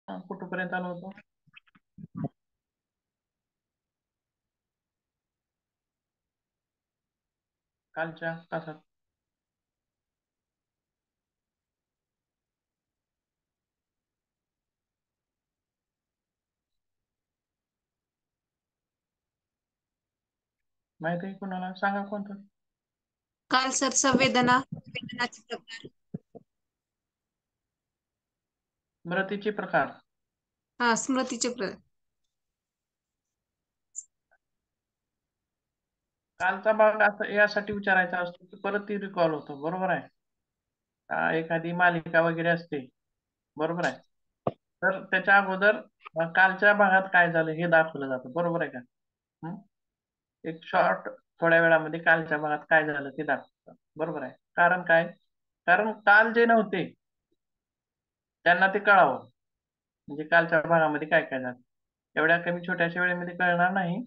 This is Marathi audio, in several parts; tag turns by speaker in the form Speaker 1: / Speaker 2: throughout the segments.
Speaker 1: कुठपर्यंत आलो होतो? कालच्या तासात. माहिती आहे कोणाला? सांगा कोणतं.
Speaker 2: काल सर संवेदनाचे प्रकार.
Speaker 1: स्मृतीचे प्रकार.
Speaker 2: हा, स्मृतीचे प्रकार.
Speaker 1: कालचा भाग असं यासाठी विचारायचा असतो की परत ती रिकॉल होतो. बरोबर आहे. एखादी मालिका वगैरे असते. बरोबर आहे. तर त्याच्या अगोदर कालच्या भागात काय झालं हे दाखवलं जातं. बरोबर आहे का? हं? एक शॉर्ट थोड्या वेळामध्ये कालच्या भागात काय झालं ते दाखवतं. बरोबर आहे. कारण काय? कारण काल जे नव्हते त्यांना ते कळावं. म्हणजे कालच्या भागामध्ये काय काय झालं. एवढ्या कमी छोट्याशा वेळेमध्ये कळणार नाही.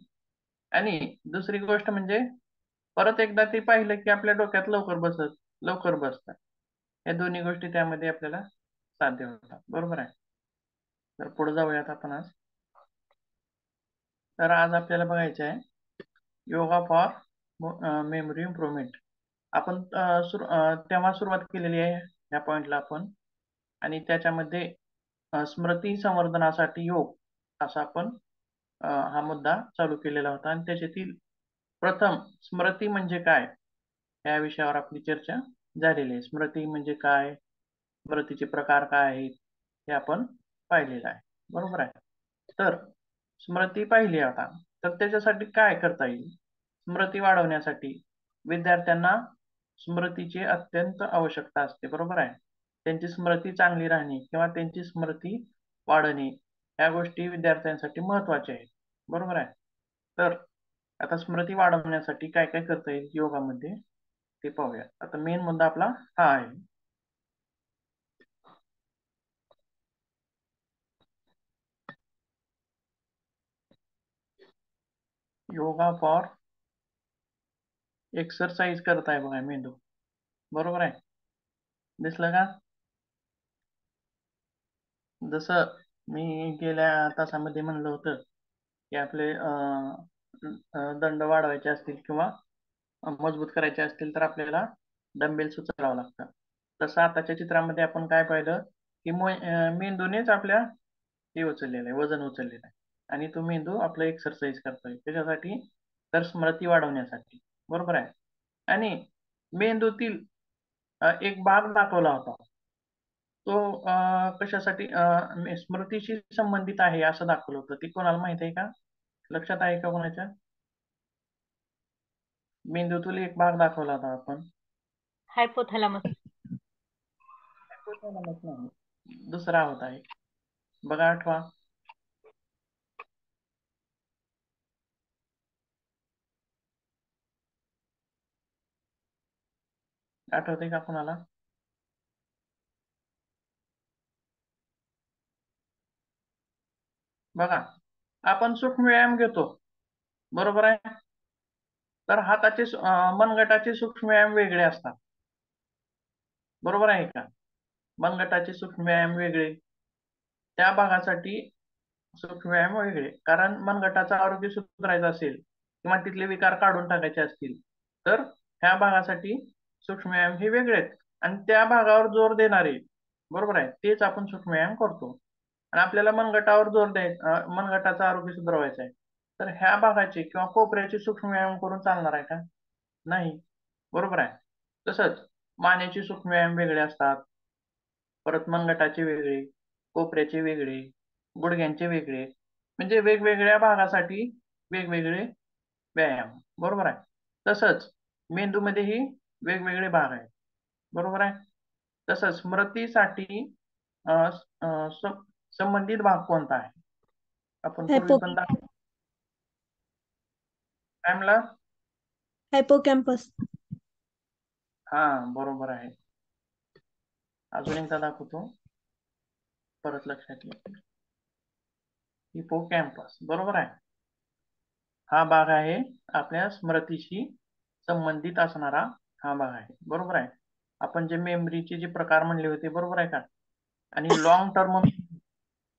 Speaker 1: आणि दुसरी गोष्ट म्हणजे परत एकदा ते पाहिलं की आपल्या डोक्यात लवकर बसतात. या दोन्ही गोष्टी त्यामध्ये आपल्याला साध्य होतात. बरोबर आहे. तर पुढे जाऊयात आपण आज. तर आज आपल्याला बघायचं आहे योगा फॉर मेमरी इम्प्रुव्हमेंट. आपण तेव्हा सुरुवात केलेली आहे या पॉइंटला आपण. आणि त्याच्यामध्ये स्मृती संवर्धनासाठी योग असा आपण हा मुद्दा चालू केलेला होता. आणि त्याच्यातील प्रथम स्मृती म्हणजे काय या विषयावर आपली चर्चा झालेली आहे. स्मृती म्हणजे काय, स्मृतीचे प्रकार काय आहेत हे आपण पाहिलेलं आहे. बरोबर आहे. तर स्मृती पाहिली आता, तर त्याच्यासाठी काय करता येईल? स्मृती वाढवण्यासाठी विद्यार्थ्यांना स्मृतीची अत्यंत आवश्यकता असते. बरोबर आहे. त्यांची स्मृती चांगली राहणे किंवा त्यांची स्मृती वाढणे या गोष्टी विद्यार्थ्यांसाठी महत्वाच्या आहेत. बरोबर आहे. तर आता स्मृती वाढवण्यासाठी काय काय करता येईल योगामध्ये ते पाहूया. आता मेन मुद्दा आपला हा आहे. योगा फॉर एक्सरसाइज करत आहे बघा मेंदू. बरोबर आहे. दिसलं का? जसं मी गेल्या तासामध्ये म्हणलं होतं की आपले दंड वाढवायचे असतील किंवा मजबूत करायचे असतील तर आपल्याला डंबेल्स उचलावं लागतं. तसं आताच्या चित्रामध्ये आपण काय पाहिलं की मेंदूनेच आपल्या हे उचललेलं आहे, वजन उचललेलं आहे. आणि तो मेंदू आपलं एक्सरसाइज करतोय त्याच्यासाठी, तर स्मृती वाढवण्यासाठी. बरोबर आहे. आणि मेंदूतील एक भाग दाखवला होता. तो कशासाठी स्मृतीशी संबंधित आहे असं दाखवलं होतं. ती कोणाला माहित आहे का? लक्षात आहे का कोणाच्या? मेंदूतील एक भाग दाखवला होता आपण.
Speaker 3: हायपोथॅलॅमस.
Speaker 1: हायपोथॅलॅमस नाही, दुसरा होता एक. बघा, आठवा. आठवते का कोणाला? बघा, आपण सूक्ष्म व्यायाम घेतो. बरोबर आहे. तर हाताचे मनगटाचे सूक्ष्म व्यायाम वेगळे असतात. बरोबर आहे का? मनगटाचे सूक्ष्म व्यायाम वेगळे, त्या भागासाठी सूक्ष्म व्यायाम वेगळे. कारण मनगटाचं आरोग्य सुधारायचं असेल किंवा तिथले विकार काढून टाकायचे असतील तर ह्या भागासाठी सूक्ष्म व्यायाम हे वेगळे आहेत. आणि त्या भागावर जोर देणारे, बरोबर आहे, तेच आपण सूक्ष्म व्यायाम करतो. आणि आपल्याला मनगटावर जोर द्यायचा, मनगटाचं आरोग्य सुधारायचं आहे, तर ह्या भागाचे किंवा कोपऱ्याचे सूक्ष्म व्यायाम करून चालणार आहे का? नाही. बरोबर आहे. तसंच मानेचे सूक्ष्म व्यायाम वेगळे असतात, परत मनगटाचे वेगळे, कोपऱ्याचे वेगळे, गुडघ्यांचे वेगळे. म्हणजे वेगवेगळ्या भागासाठी वेगवेगळे व्यायाम. बरोबर आहे. तसंच मेंदूमध्येही वेगवेगळे भाग आहेत. बरोबर आहे. तसंच स्मृतीसाठी अ, अ, स- संबंधित भाग कोणता आहे? आपण पूर्वी पण काय म्हणला?
Speaker 3: हायपोकॅम्पस.
Speaker 1: हा, बरोबर आहे. अजून एकदा दाखवतो, परत लक्षात येईल. हिपोकॅम्पस. बरोबर आहे. हा भाग आहे आपल्या स्मृतीशी संबंधित असणारा हा भाग आहे. बरोबर आहे. आपण जे मेमरीचे जे प्रकार म्हणले होते, बरोबर आहे का? आणि long term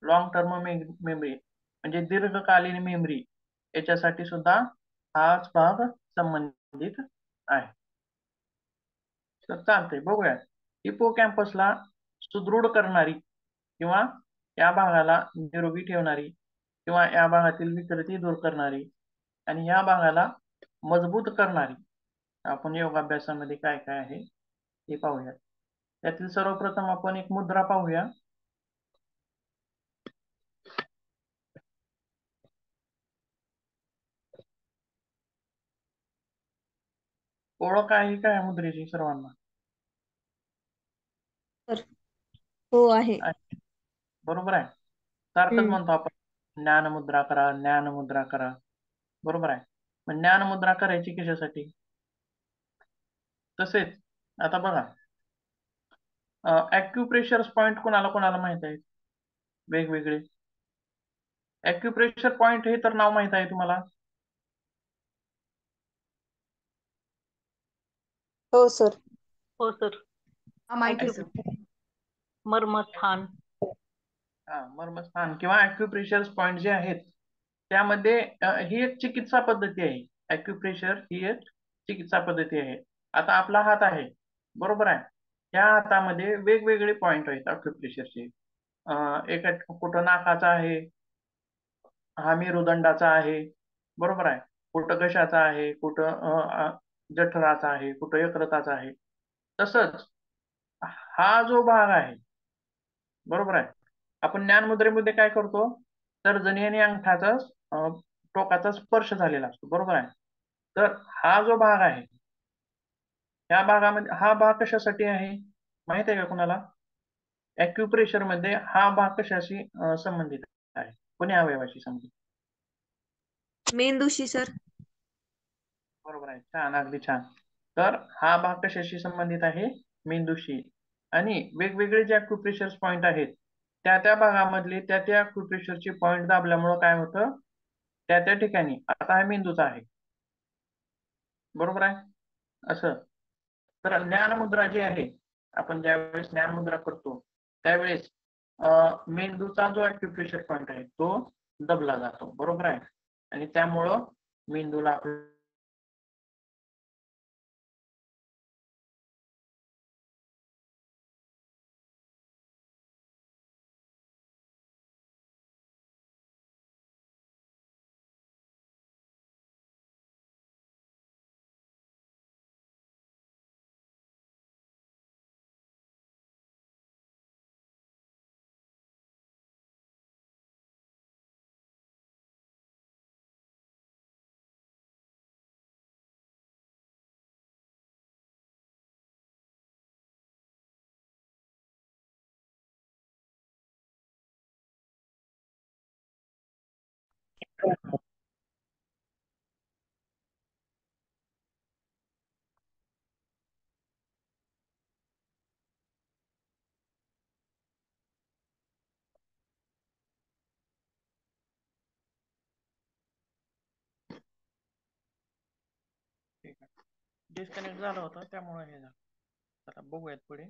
Speaker 1: long term memory म्हणजे दीर्घकालीन मेमरी, याच्यासाठी सुद्धा हाच भाग संबंधित आहे. तर चालतंय, बघूया. हिपोकॅम्पसला सुदृढ करणारी किंवा या भागाला निरोगी ठेवणारी किंवा या भागातील विकृती दूर करणारी आणि या भागाला मजबूत करणारी आपण योगाभ्यासामध्ये काय काय आहे ते पाहूया. त्यातील सर्वप्रथम आपण एक मुद्रा पाहूया. ओळख आहे काय या मुद्रेची सर्वांना?
Speaker 3: हो आहे.
Speaker 1: बरोबर आहे. सारखंच म्हणतो आपण ज्ञान मुद्रा करा, ज्ञान मुद्रा करा. बरोबर आहे. मग ज्ञान मुद्रा करायची कशासाठी? तसेच आता बघा, ॲक्युप्रेशर पॉइंट कोणाला कोणाला माहित आहेत वेगवेगळे? ॲक्युप्रेशर पॉइंट हे तर नाव माहित आहे तुम्हाला?
Speaker 2: हो सर.
Speaker 3: हो सर.
Speaker 2: माहिती आहे सर.
Speaker 3: मर्मस्थान.
Speaker 1: मर्मस्थान किंवा ॲक्युप्रेशर पॉइंट जे आहेत त्यामध्ये ही एक चिकित्सा पद्धती आहे. ॲक्युप्रेशर ही एक चिकित्सा पद्धती आहे. आता आपला हात आहे, बरोबर आहे. या हातामध्ये वेगवेगळे पॉइंट आहेत ॲक्युप्रेशरचे. एका कुठं नाकाचा आहे, हा मेरुदंडाचा आहे, बरोबर आहे. कुठं घशाचा आहे, कुठं जठराचा आहे, कुठं यकृताचा आहे. तसंच हा जो भाग आहे, बरोबर आहे, आपण ज्ञानमुद्रेमध्ये काय करतो, तर्जनी आणि अंगठाचा टोकाचा स्पर्श झालेला असतो, बरोबर आहे. तर हा जो भाग आहे, या भागामध्ये हा भाग कशासाठी आहे माहित आहे का कुणाला? ॲक्युप्रेशर मध्ये हा भाग कशाशी संबंधित आहे? कोण्या अवयवाशी संबंधित?
Speaker 2: मेंदूशी सर.
Speaker 1: बरोबर आहे, छान, अगदी छान. तर हा भाग कशाशी संबंधित आहे? मेंदूशी. आणि वेगवेगळे जे ॲक्युप्रेशर पॉइंट आहेत त्या त्या भागामधले त्या त्या ॲक्युप्रेशरचे पॉइंट दाबल्यामुळे काय होतं, त्या त्या ठिकाणी, आता हा मेंदूचा आहे, बरोबर आहे, असं. तर ज्ञानमुद्रा जी आहे, आपण ज्यावेळेस ज्ञानमुद्रा करतो त्यावेळेस मेंदूचा जो ॲक्युप्रेशर पॉइंट आहे तो दबला जातो, बरोबर आहे. आणि त्यामुळं मेंदूला डिस्कनेक्ट झाला होता त्यामुळे हे झालं. आता बघूयात पुढे.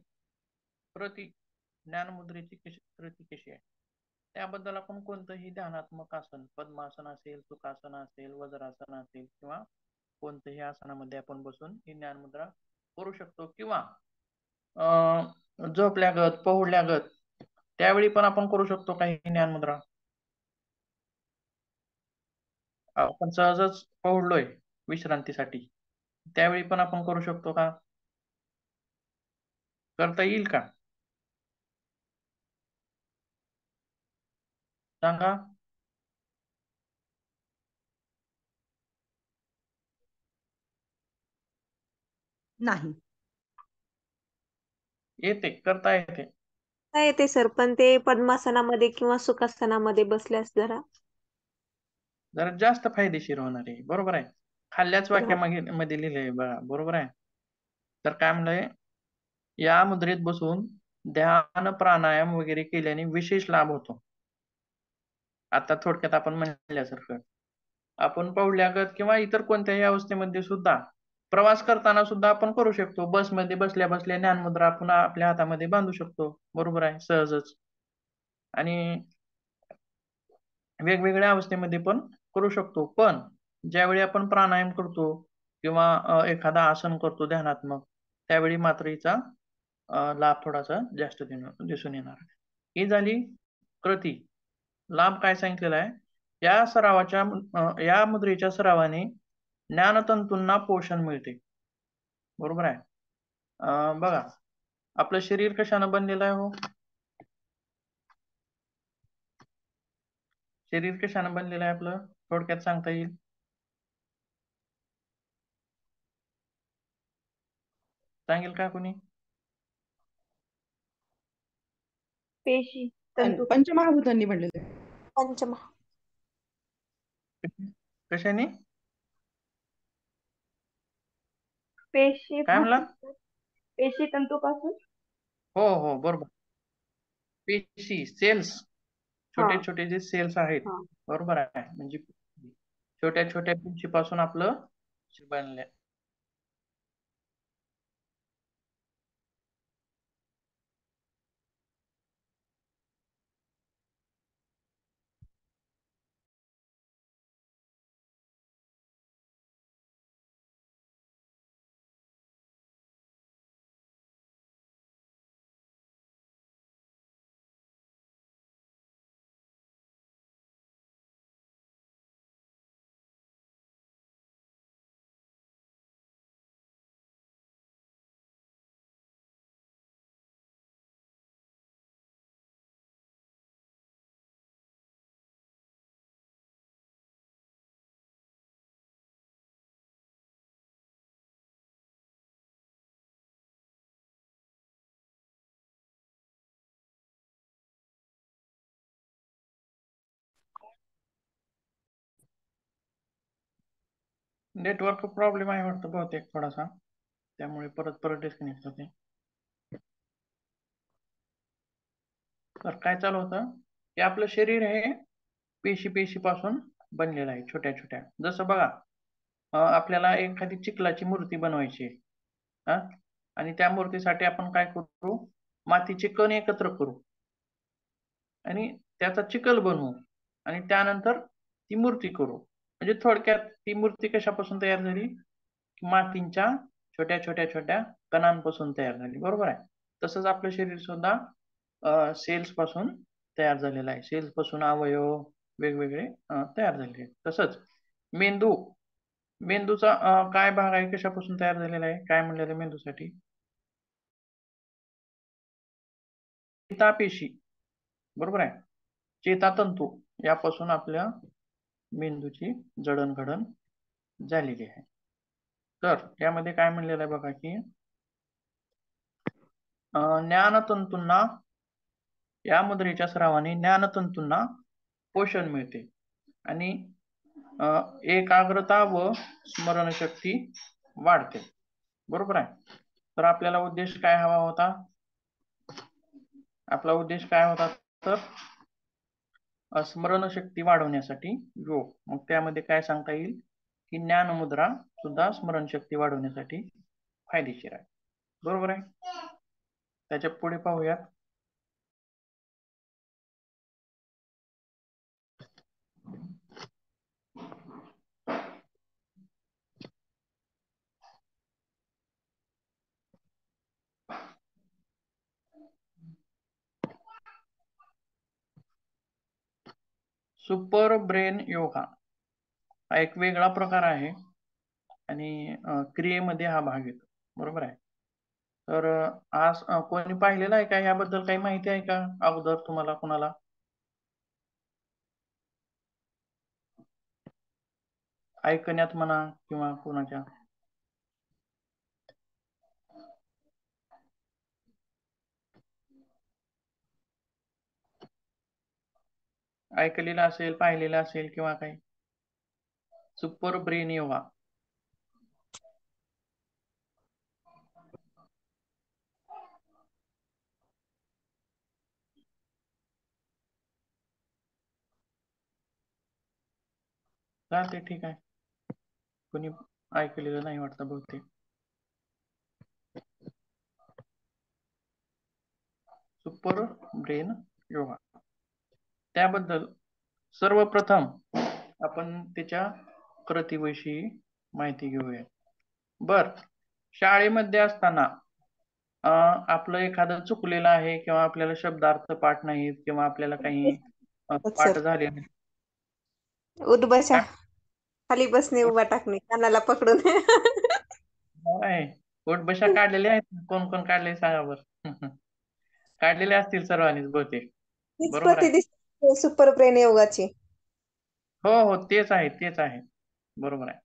Speaker 1: ज्ञानमुद्रेची कृती कशी आहे त्याबद्दल आपण कोणतंही ध्यानात्मक आसन, पद्मासन असेल, सुखासन असेल, वज्रासन असेल किंवा कोणत्याही आसनामध्ये आपण बसून ही ज्ञानमुद्रा करू शकतो. किंवा झोपल्यागत, पहुडल्यागत त्यावेळी पण आपण करू शकतो काही ज्ञानमुद्रा. आपण सहजच पहुडलोय विश्रांतीसाठी, त्यावेळी पण आपण करू शकतो का? करता येईल का सांगा?
Speaker 3: नाही.
Speaker 1: येते, करता येते.
Speaker 2: येते सर, पण ते पद्मासनामध्ये किंवा सुखासनामध्ये बसल्यास जरा
Speaker 1: जास्त फायदेशीर होणार आहे, बरोबर आहे. खाल्ल्याच वाक्यामध्ये लिहिलंय बघा, बरोबर आहे. तर काय म्हणलंय, या मुद्रेत बसून ध्यान, प्राणायाम वगैरे केल्याने विशेष लाभ होतो. आता थोडक्यात आपण म्हणल्यासारखं आपण पहुडल्यागत किंवा इतर कोणत्याही अवस्थेमध्ये सुद्धा प्रवास करताना सुद्धा आपण करू शकतो. बसमध्ये बसल्या बसल्या ज्ञानमुद्रा आपण आपल्या हातामध्ये बांधू शकतो, बरोबर आहे, सहजच. आणि वेगवेगळ्या अवस्थेमध्ये पण करू शकतो. पण ज्यावेळी आपण प्राणायाम करतो किंवा एखादा आसन करतो ध्यानात्मक, त्यावेळी मात्र हिचा लाभ थोडासा जास्त दिसून येणार. ही झाली कृती. लाभ काय सांगितलेला आहे? या मुद्रेच्या सरावाने ज्ञानतंतूंना पोषण मिळते. बरोबर आहे. बघा, आपलं शरीर कशानं बनलेलं आहे हो? शरीर कशानं बनलेलं आहे आपलं? थोडक्यात सांगता येईल? सांगेल का कोणी?
Speaker 2: पेशी, तंतू,
Speaker 4: पंचमहाभूतांनी बनलेले.
Speaker 2: पंचमहा.
Speaker 1: कशाने?
Speaker 2: पेशी
Speaker 1: काय म्हणला?
Speaker 2: पेशी तंतूपासून.
Speaker 1: हो हो, बरोबर. पेशी, सेल्स, छोटे
Speaker 2: हा
Speaker 1: छोटे जे सेल्स आहेत,
Speaker 2: हा
Speaker 1: बरोबर आहे. म्हणजे छोट्या छोट्या पेशीपासून आपलं बनले. नेटवर्क प्रॉब्लेम आहे वाटतं बहुतेक थोडासा, त्यामुळे परत परत डिस्कनेक्ट होते. तर काय चालू होतं की आपलं शरीर हे पेशीपासून बनलेलं आहे, छोट्या छोट्या. जसं बघा, आपल्याला एखादी चिखलाची मूर्ती बनवायची आहे, हा, आणि त्या मूर्तीसाठी आपण काय करू? मातीचे कण एकत्र करू आणि त्याचा चिखल बनवू आणि त्यानंतर ती मूर्ती करू. म्हणजे थोडक्यात ती मूर्ती कशापासून तयार झाली? मातीच्या छोट्या छोट्या छोट्या कणांपासून तयार झाली. बरोबर आहे. तसंच आपलं शरीर सुद्धा सेल्स पासून तयार झालेलं आहे. सेल्स पासून अवयव वेगवेगळे तयार झालेले आहेत. तसंच मेंदूचा काय भाग आहे, कशापासून तयार झालेला आहे? काय म्हणलेलं मेंदूसाठी? चेतापेशी, बरोबर आहे. चेतातंतू यापासून आपल्या मेंदूची जडणघडण झालेली आहे. तर यामध्ये काय म्हणलेलं आहे बघा की ज्ञानतंतूंना, या मुद्रेच्या सरावाने ज्ञानतंतूंना पोषण मिळते आणि एकाग्रता व स्मरणशक्ती वाढते. बरोबर आहे. तर आपल्याला उद्देश काय हवा होता? आपला उद्देश काय होता? तर स्मरणशक्ती वाढवण्यासाठी योग. मग त्यामध्ये काय सांगता येईल की ज्ञानमुद्रा सुद्धा स्मरणशक्ती वाढवण्यासाठी फायदेशीर आहे. बरोबर आहे. त्याच्या पुढे पाहूयात. सुपर ब्रेन योगा हा एक वेगळा प्रकार आहे आणि क्रियेमध्ये हा भाग येतो. बरोबर आहे. तर आज कोणी पाहिलेला आहे का? याबद्दल काही माहिती आहे का अगोदर तुम्हाला कोणाला? ऐकण्यात म्हणा किंवा कोणाच्या? ऐकलेलं असेल, पाहिलेलं असेल किंवा काही? Super brain yoga. चालते, ठीक आहे. कोणी ऐकलेलं नाही वाटतं बहुतेक. सुपर ब्रेन योगा त्याबद्दल सर्वप्रथम आपण त्याच्या कृतीविषयी माहिती घेऊया. बर, शाळेमध्ये असताना आपलं एखादं चुकलेलं आहे किंवा आपल्याला शब्दार्थ पाठ नाहीत किंवा आपल्याला काही पाठ
Speaker 2: सर
Speaker 1: झाले नाही.
Speaker 2: उठबशा,
Speaker 1: काय
Speaker 2: खाली बसणे, उभा टाकणे, कानाला पकडून.
Speaker 1: आहे? पोटबशा काढलेल्या आहेत? कोण कोण काढले सांगा बरं. काढलेले असतील सर्वांनीच बहुतेक.
Speaker 2: हीच
Speaker 1: बरोबर
Speaker 2: कृती
Speaker 1: आहे.
Speaker 2: दिसते सुपर ब्रेन योगाची.
Speaker 1: हो हो, तेच आहे तेच आहे. बरोबर आहे.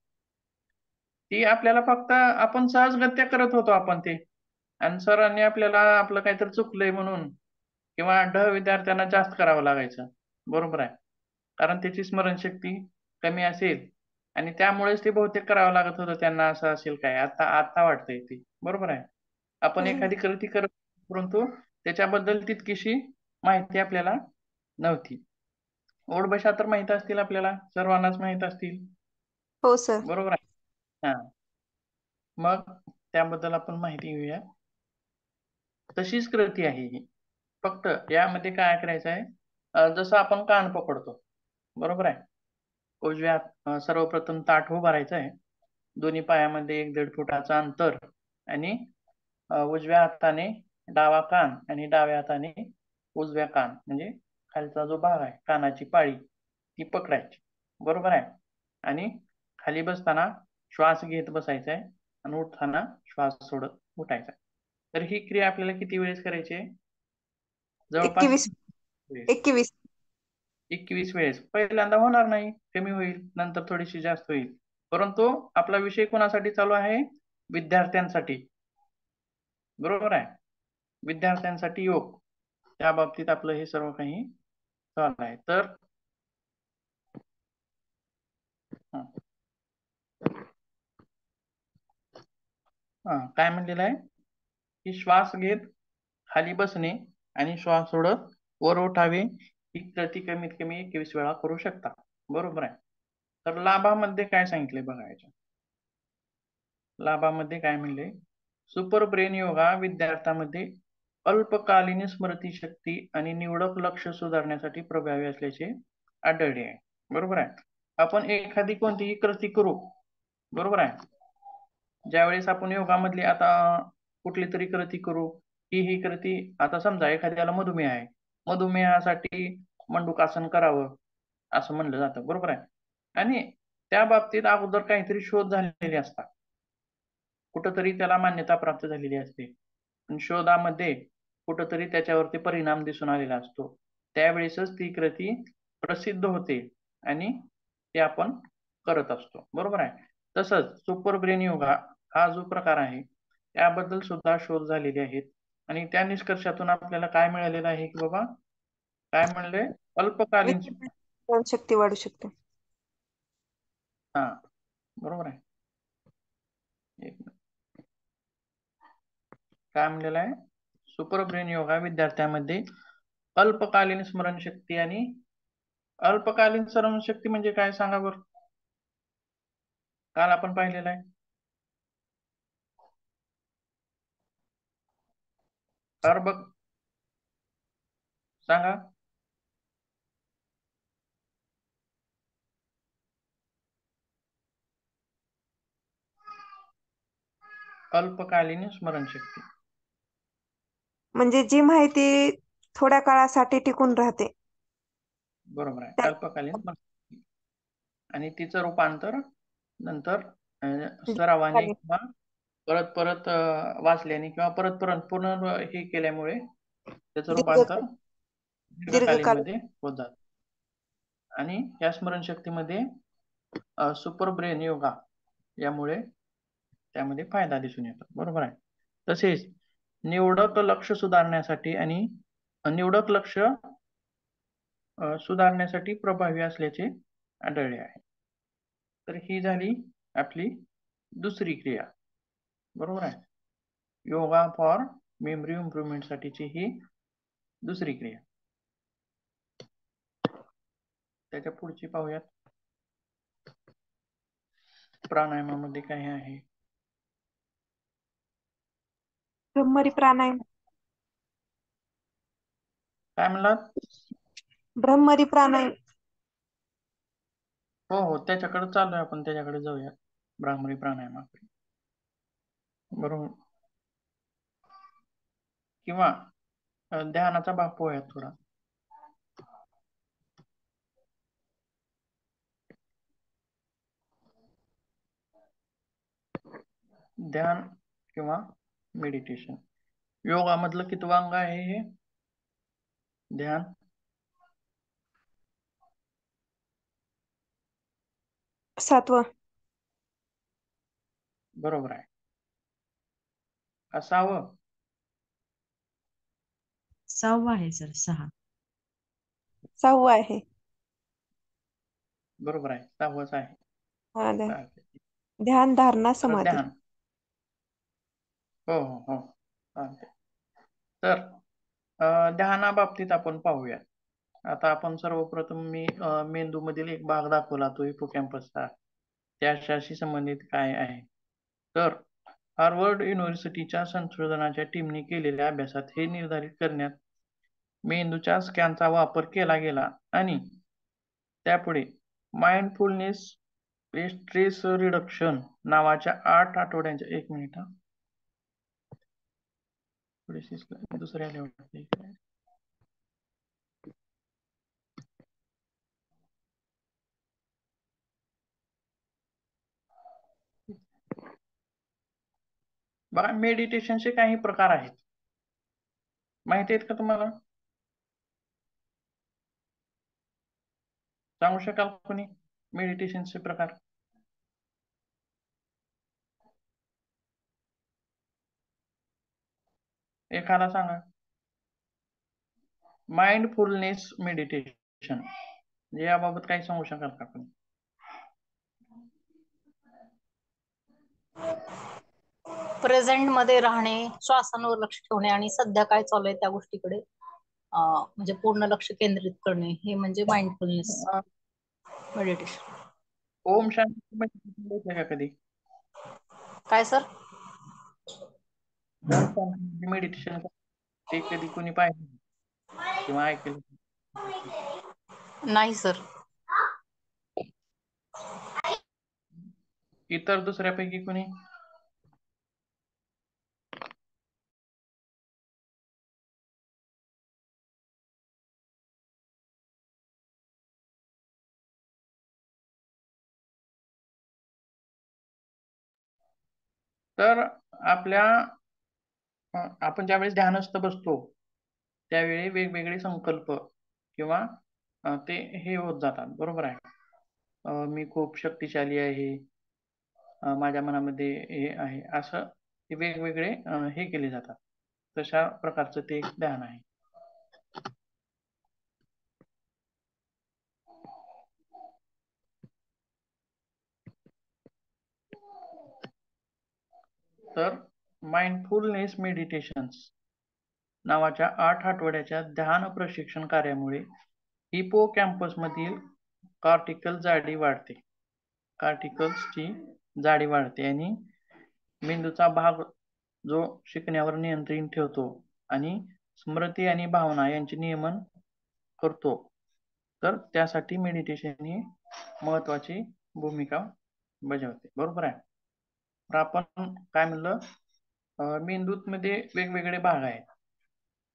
Speaker 1: ती आपल्याला फक्त आपण सहजगत्या करत होतो आपण ते, आणि सरांनी आपल्याला आपलं काहीतरी चुकलंय म्हणून किंवा विद्यार्थ्यांना जास्त करावं लागायचं. बरोबर आहे. कारण त्याची स्मरणशक्ती कमी असेल आणि त्यामुळेच ते बहुतेक करावं लागत होतं त्यांना, असं असेल काय. आता आता वाटतंय ते. बरोबर आहे. आपण एखादी कृती करत, परंतु त्याच्याबद्दल तितकीशी माहिती आपल्याला नव्हती. ओढबशा तर माहित असतील आपल्याला, सर्वांनाच माहित असतील.
Speaker 2: हो सर.
Speaker 1: बरोबर आहे. हा, मग त्याबद्दल आपण माहिती घेऊया. तशीच कृती आहे ही, फक्त यामध्ये काय करायचं आहे, जसं आपण कान पकडतो. बरोबर आहे. उजव्या सर्वप्रथम ताठ उभारायचं आहे. दोन्ही पायामध्ये 1-1.5 फुटाचं अंतर आणि उजव्या हाताने डावा कान आणि डाव्या हाताने उजव्या कान, म्हणजे खालचा जो भाग आहे कानाची पाळी ती पकडायची. बरोबर आहे. आणि खाली बसताना श्वास घेत बसायचा आहे आणि उठताना श्वास सोडत उठायचा. तर ही क्रिया आपल्याला किती वेळेस करायची आहे? जवळपास
Speaker 2: 21
Speaker 1: वेळेस.
Speaker 2: 21.
Speaker 1: 21 वेळेस. पहिल्यांदा होणार नाही, कमी होईल, नंतर थोडीशी जास्त होईल. परंतु आपला विषय कोणासाठी चालू आहे? विद्यार्थ्यांसाठी. बरोबर आहे. विद्यार्थ्यांसाठी योग, त्या बाबतीत आपलं हे सर्व काही चालू आहे. तर काय म्हणलेलं आहे की श्वास घेत खाली बसणे आणि श्वास सोडत वर उठावे ही कृती कमीत कमी 21 वेळा करू शकता. बरोबर आहे. तर लाभामध्ये काय सांगितले बघायचं. लाभामध्ये काय म्हणले, सुपर ब्रेन योगा विद्यार्थ्यांमध्ये अल्पकालीन स्मृतीशक्ती आणि निवडक लक्ष सुधारण्यासाठी प्रभावी असल्याचे आढळले आहे. बरोबर आहे. आपण एखादी कोणतीही कृती करू, बरोबर आहे, ज्यावेळेस आपण योगामधली आता कुठली तरी कृती करू, ही कृती, आता समजा एखाद्याला मधुमेह आहे, मधुमेहासाठी मंडूकासन करावं असं म्हणलं जातं. बरोबर आहे. आणि त्या बाबतीत अगोदर काहीतरी शोध झालेले असतात, कुठंतरी त्याला मान्यता प्राप्त झालेली असते, आणि शोधामध्ये कुठंतरी त्याच्यावरती परिणाम दिसून आलेला असतो. त्यावेळेसच ती कृती प्रसिद्ध होते आणि ते आपण करत असतो. बरोबर आहे. तसंच सुपर ब्रेन योगा हा जो प्रकार आहे त्याबद्दल सुद्धा शोध झालेले आहेत, आणि त्या निष्कर्षातून आपल्याला काय मिळालेलं आहे की बाबा, काय म्हणले, अल्पकालीन.
Speaker 2: शक्ती वाढू शकते.
Speaker 1: हा, बरोबर आहे. एक मिनिट. काय म्हणलेलं आहे, सुपर ब्रेन योगा विद्यार्थ्यांमध्ये अल्पकालीन स्मरणशक्ती आणि अल्पकालीन स्मरणशक्ती म्हणजे काय सांगा बरं. काल आपण पाहिलेलं आहे. तर बघ, सांगा. अल्पकालीन स्मरणशक्ती
Speaker 2: म्हणजे जी माहिती थोड्या काळासाठी टिकून राहते.
Speaker 1: बरोबर आहे.
Speaker 2: त्या-
Speaker 1: अल्पकालीन स्मरणशक्ती आणि तिचं रूपांतर नंतर सरावाने किंवा परत परत वाचल्याने किंवा परत परत पूर्ण हे केल्यामुळे त्याचं रूपांतर दीर्घकालीन
Speaker 2: दीर्घकालीन.
Speaker 1: मध्ये होत जात. आणि या स्मरणशक्तीमध्ये सुपर ब्रेन योगा यामुळे त्यामध्ये फायदा दिसून येतो. बरोबर आहे. तसेच निवडक लक्ष सुधारण्यासाठी आणि निवडक लक्ष सुधारण्यासाठी प्रभावी असल्याचे आढळले आहे. तर ही झाली आपली दुसरी क्रिया. बरोबर आहे. योगा फॉर मेमरी इम्प्रुव्हमेंट साठीची ही दुसरी क्रिया. त्याच्या पुढची पाहूयात. प्राणायामामध्ये काय आहे.
Speaker 2: ब्रह्मरी प्राणायाम.
Speaker 1: काय म्हणलात?
Speaker 2: ब्रह्मरी प्राणायाम.
Speaker 1: हो हो, त्याच्याकडे चालू आहे, आपण त्याच्याकडे जाऊया. भ्रामरी प्राणायामाकडे. बरोबर. किंवा ध्यानाचा भाग पोहूया थोडा. ध्यान किंवा मेडिटेशन योगामधलं कितवं अंग आहे हे? ध्यान.
Speaker 2: सातवं.
Speaker 1: बरोबर आहे. असावं.
Speaker 4: सहावं आहे सर, 6.
Speaker 2: सहावं आहे.
Speaker 1: बरोबर आहे, 6वंच आहे.
Speaker 2: हा,
Speaker 1: चालतंय.
Speaker 2: ध्यान, धारणा,
Speaker 1: तर
Speaker 2: समाधी.
Speaker 1: ध्यान. हो हो हो, चालतंय. तर ध्यानाबाबतीत आपण पाहूया. आता आपण सर्वप्रथम मी मेंदूमधील एक भाग दाखवला, तो हिपोकॅम्पसचा. त्याच्याशी संबंधित काय आहे? तर हार्वर्ड युनिव्हर्सिटीच्या संशोधनाच्या टीमने केलेल्या अभ्यासात हे निर्धारित करण्यात मेंदूच्या स्कॅनचा वापर केला गेला आणि त्यापुढे माइंडफुलनेस स्ट्रेस रिडक्शन नावाच्या 8 आठवड्यांच्या 1 मिनिट थोडीशी दुसऱ्या लेवलला. बघा, मेडिटेशनचे काही प्रकार आहेत, माहिती आहेत का तुम्हाला? सांगू शकाल कोणी मेडिटेशनचे प्रकार? एखादा सांगा. माइंडफुलनेस मेडिटेशन याबाबत काही सांगू शकाल का कोणी?
Speaker 3: प्रेझेंट मध्ये राहणे, श्वासांवर लक्ष ठेवणे आणि सध्या काय चालू आहे त्या गोष्टीकडे म्हणजे पूर्ण लक्ष केंद्रित करणे, हे म्हणजे mindfulness meditation.
Speaker 1: Om Shanti meditation का कधी?
Speaker 3: काय सर?
Speaker 1: ओम शांती मेडिटेशन ते कधी कोणी पाहिजे किंवा ऐकलं?
Speaker 3: नाही सर.
Speaker 1: इतर दुसऱ्यापैकी कोणी? तर आपल्या आपण ज्यावेळेस ध्यानस्थ बसतो त्यावेळी वेगवेगळे संकल्प किंवा ते हे होत जातात. बरोबर आहे. मी खूप शक्तिशाली आहे, माझ्या मनामध्ये हे आहे, असं ते वेगवेगळे हे केले जातात. तशा प्रकारचं ते एक ध्यान आहे. तर माइंडफुलनेस मेडिटेशन्स नावाच्या 8 आठवड्याच्या ध्यान प्रशिक्षण कार्यामुळे हिपोकॅम्पस मधील कॉर्टिकल जाडी वाढते. कॉर्टिकल्सची जाडी वाढते आणि मेंदूचा भाग जो शिकण्यावर नियंत्रण ठेवतो आणि स्मृती आणि भावना यांचे नियमन करतो. तर त्यासाठी मेडिटेशन ही महत्वाची भूमिका बजावते. बरोबर आहे. तर आपण काय म्हणलं, मेंदूत मध्ये वेगवेगळे भाग आहेत.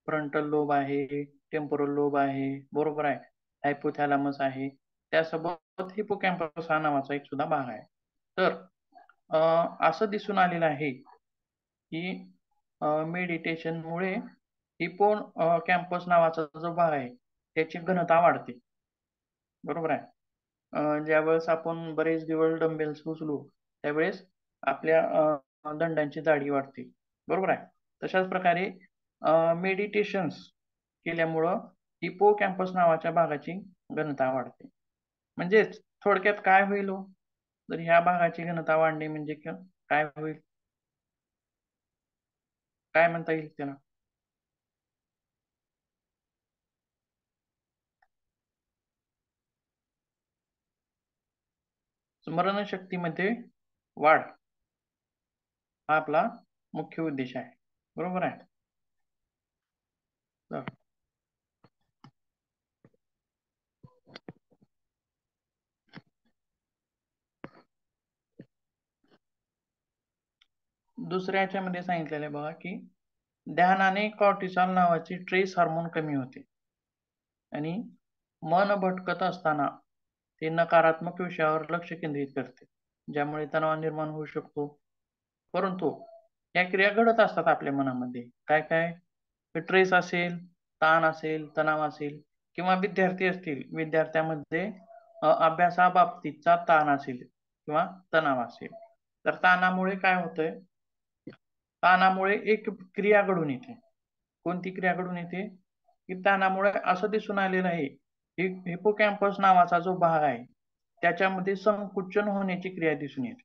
Speaker 1: फ्रंटल लोब आहे, टेम्पोरल लोब आहे, बरोबर आहे, हायपोथॅलॅमस आहे, त्यासोबत हिपोकॅम्पस हा नावाचा एक सुद्धा भाग आहे. तर असं दिसून आलेलं आहे की मेडिटेशनमुळे हिपो कॅम्पस नावाचा जो भाग आहे त्याची घनता वाढते. बरोबर आहे. ज्यावेळेस आपण बरेच दिवस डंबेल्स उचलू त्यावेळेस आपल्या दंडांची जाडी वाढते. बरोबर आहे. तशाच प्रकारे मेडिटेशन्स केल्यामुळं हिपो कॅम्पस नावाच्या भागाची घनता वाढते. म्हणजेच थोडक्यात काय होईल हो? तर ह्या भागाची घनता वाढणे म्हणजे काय होईल, काय म्हणता येईल त्याला? स्मरणशक्तीमध्ये वाढ हा आपला मुख्य उद्देश आहे. बरोबर आहे. दुसऱ्या याच्यामध्ये सांगितलेलं आहे बघा की ध्यानाने कॉर्टिसॉल नावाची ट्रेस हार्मोन कमी होते आणि मन भटकत असताना ते नकारात्मक विषयावर लक्ष केंद्रित करते, ज्यामुळे तणाव निर्माण होऊ शकतो. परंतु या क्रिया घडत असतात आपल्या मनामध्ये. काय काय? ट्रेस असेल, ताण असेल, तणाव असेल किंवा विद्यार्थी असतील, विद्यार्थ्यामध्ये अभ्यासाबाबतीतचा ताण असेल किंवा तणाव असेल, तर ताणामुळे काय होतंय? ताणामुळे एक क्रिया घडून येते. कोणती क्रिया घडून येते? की ताणामुळे असं दिसून आलेलं आहे की हिपोकॅम्पस नावाचा जो भाग आहे त्याच्यामध्ये संकुचन होण्याची क्रिया दिसून येते.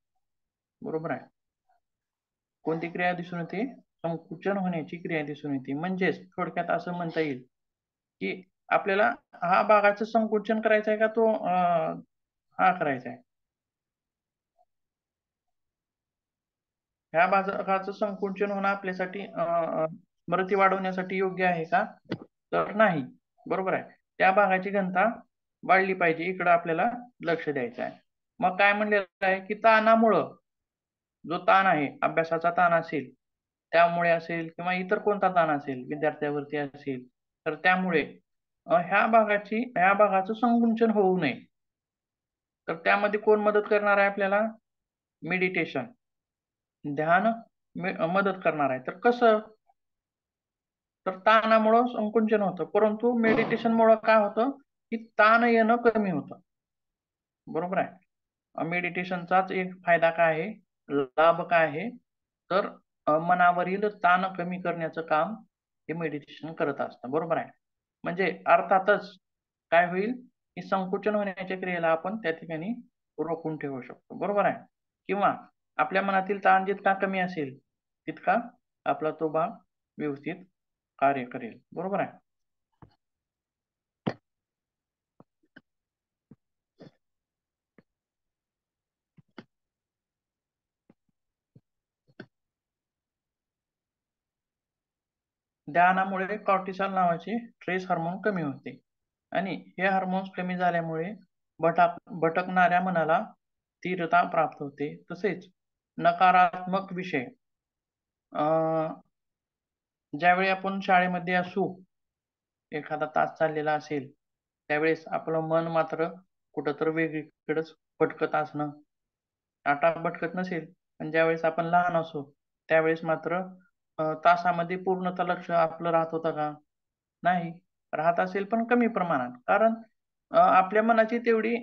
Speaker 1: बरोबर आहे? कोणती क्रिया दिसून येते? संकुचन होण्याची क्रिया दिसून येते. म्हणजेच थोडक्यात असं म्हणता येईल की आपल्याला हा भागाचं संकुचन करायचं आहे का तो हा करायचा आहे? ह्या भागाचं संकुचन होणं आपल्यासाठी स्मृती वाढवण्यासाठी योग्य आहे का? तर नाही. बरोबर आहे. त्या भागाची घनता वाढली पाहिजे, इकडं आपल्याला लक्ष द्यायचं आहे. मग काय म्हणलेलं आहे की ताणामुळं, जो ताण आहे, अभ्यासाचा ताण असेल त्यामुळे असेल किंवा इतर कोणता ताण असेल विद्यार्थ्यावरती असेल, तर त्यामुळे ह्या भागाचं संकुचन होऊ नये. तर त्यामध्ये कोण मदत करणार आहे आपल्याला? मेडिटेशन, ध्यान मदत करणार आहे. तर कसं? तर ताणामुळं संकुचन होतं, परंतु मेडिटेशनमुळं काय होतं की ताण येणं कमी होतं. बरोबर आहे? मेडिटेशनचाच एक फायदा काय आहे, लाभ काय आहे? तर मनावरील ताण कमी करण्याचं काम हे मेडिटेशन करत असतं. बरोबर आहे? म्हणजे अर्थातच काय होईल की संकुचन होण्याच्या क्रियेला आपण त्या ठिकाणी रोखून ठेवू शकतो. बरोबर आहे? किंवा आपल्या मनातील ताण जितका कमी असेल तितका आपला तो भाग व्यवस्थित कार्य करेल. बरोबर आहे? ध्यानामुळे कॉर्टिसॉल नावाचे स्ट्रेस हार्मोन कमी होते आणि हे हार्मोन्स कमी झाल्यामुळे भटकणाऱ्या मनाला स्थिरता प्राप्त होते. तसेच नकारात्मक विषय ज्यावेळी आपण शाळेमध्ये असू, एखादा तास चाललेला असेल, त्यावेळेस आपलं मन मात्र कुठंतरी वेगळीकडेच भटकत असणं. आता भटकत नसेल, पण ज्यावेळेस आपण लहान असू त्यावेळेस मात्र तासामध्ये पूर्णतः लक्ष आपलं राहत होतं का? नाही. राहत असेल पण कमी प्रमाणात. कारण आपल्या मनाची तेवढी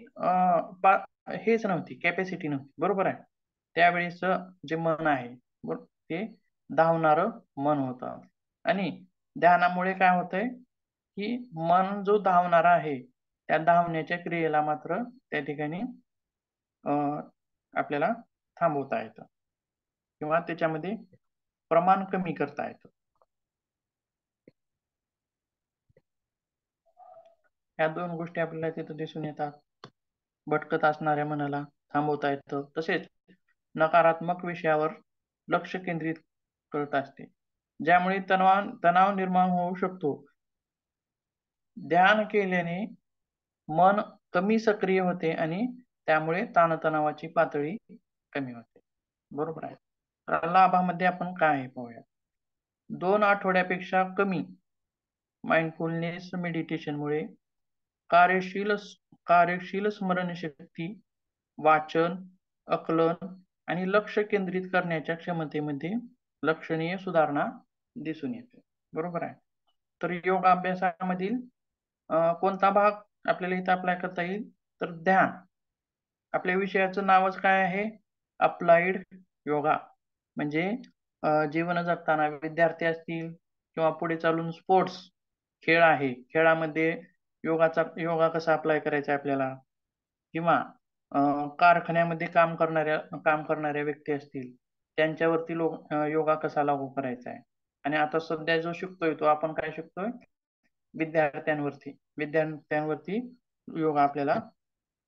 Speaker 1: हेच नव्हती, कॅपॅसिटी नव्हती. बरोबर आहे? त्यावेळेस जे मन आहे ते धावणारं मन होतं. आणि ध्यानामुळे काय होतंय की मन जो धावणारा आहे त्या धावण्याच्या क्रियेला मात्र त्या ठिकाणी आपल्याला थांबवता येतं किंवा त्याच्यामध्ये प्रमाण कमी करता येतं. ह्या दोन गोष्टी आपल्याला तिथं दिसून येतात. भटकत असणाऱ्या मनाला थांबवता येतं, तसेच नकारात्मक विषयावर लक्ष केंद्रित करत असते, ज्यामुळे तणाव निर्माण होऊ शकतो. ध्यान केल्याने मन कमी सक्रिय होते आणि त्यामुळे ताणतणावाची पातळी कमी होते. बरोबर आहे? तर लाभामध्ये आपण काय आहे पाहूया. 2 आठवड्यापेक्षा कमी माइंडफुलनेस मेडिटेशनमुळे कार्यशील स्मरणशक्ती, वाचन, आकलन आणि लक्ष केंद्रित करण्याच्या क्षमतेमध्ये लक्षणीय सुधारणा दिसून येते. बरोबर आहे? तर योग अभ्यासामधील कोणता भाग आपल्याला इथं अप्लाय करता येईल? तर ध्यान. आपल्या विषयाचं नावच काय आहे? अप्लाइड योगा. म्हणजे जीवन जगताना विद्यार्थी असतील किंवा पुढे चालून स्पोर्ट्स, खेळ आहे, खेळामध्ये योगा कसा अप्लाय करायचा आपल्याला, किंवा कारखान्यामध्ये काम करणाऱ्या व्यक्ती असतील त्यांच्यावरती योगा कसा लागू करायचा आहे. आणि आता सध्या जो शिकतोय तो आपण काय शिकतोय? विद्यार्थ्यांवरती योगा आपल्याला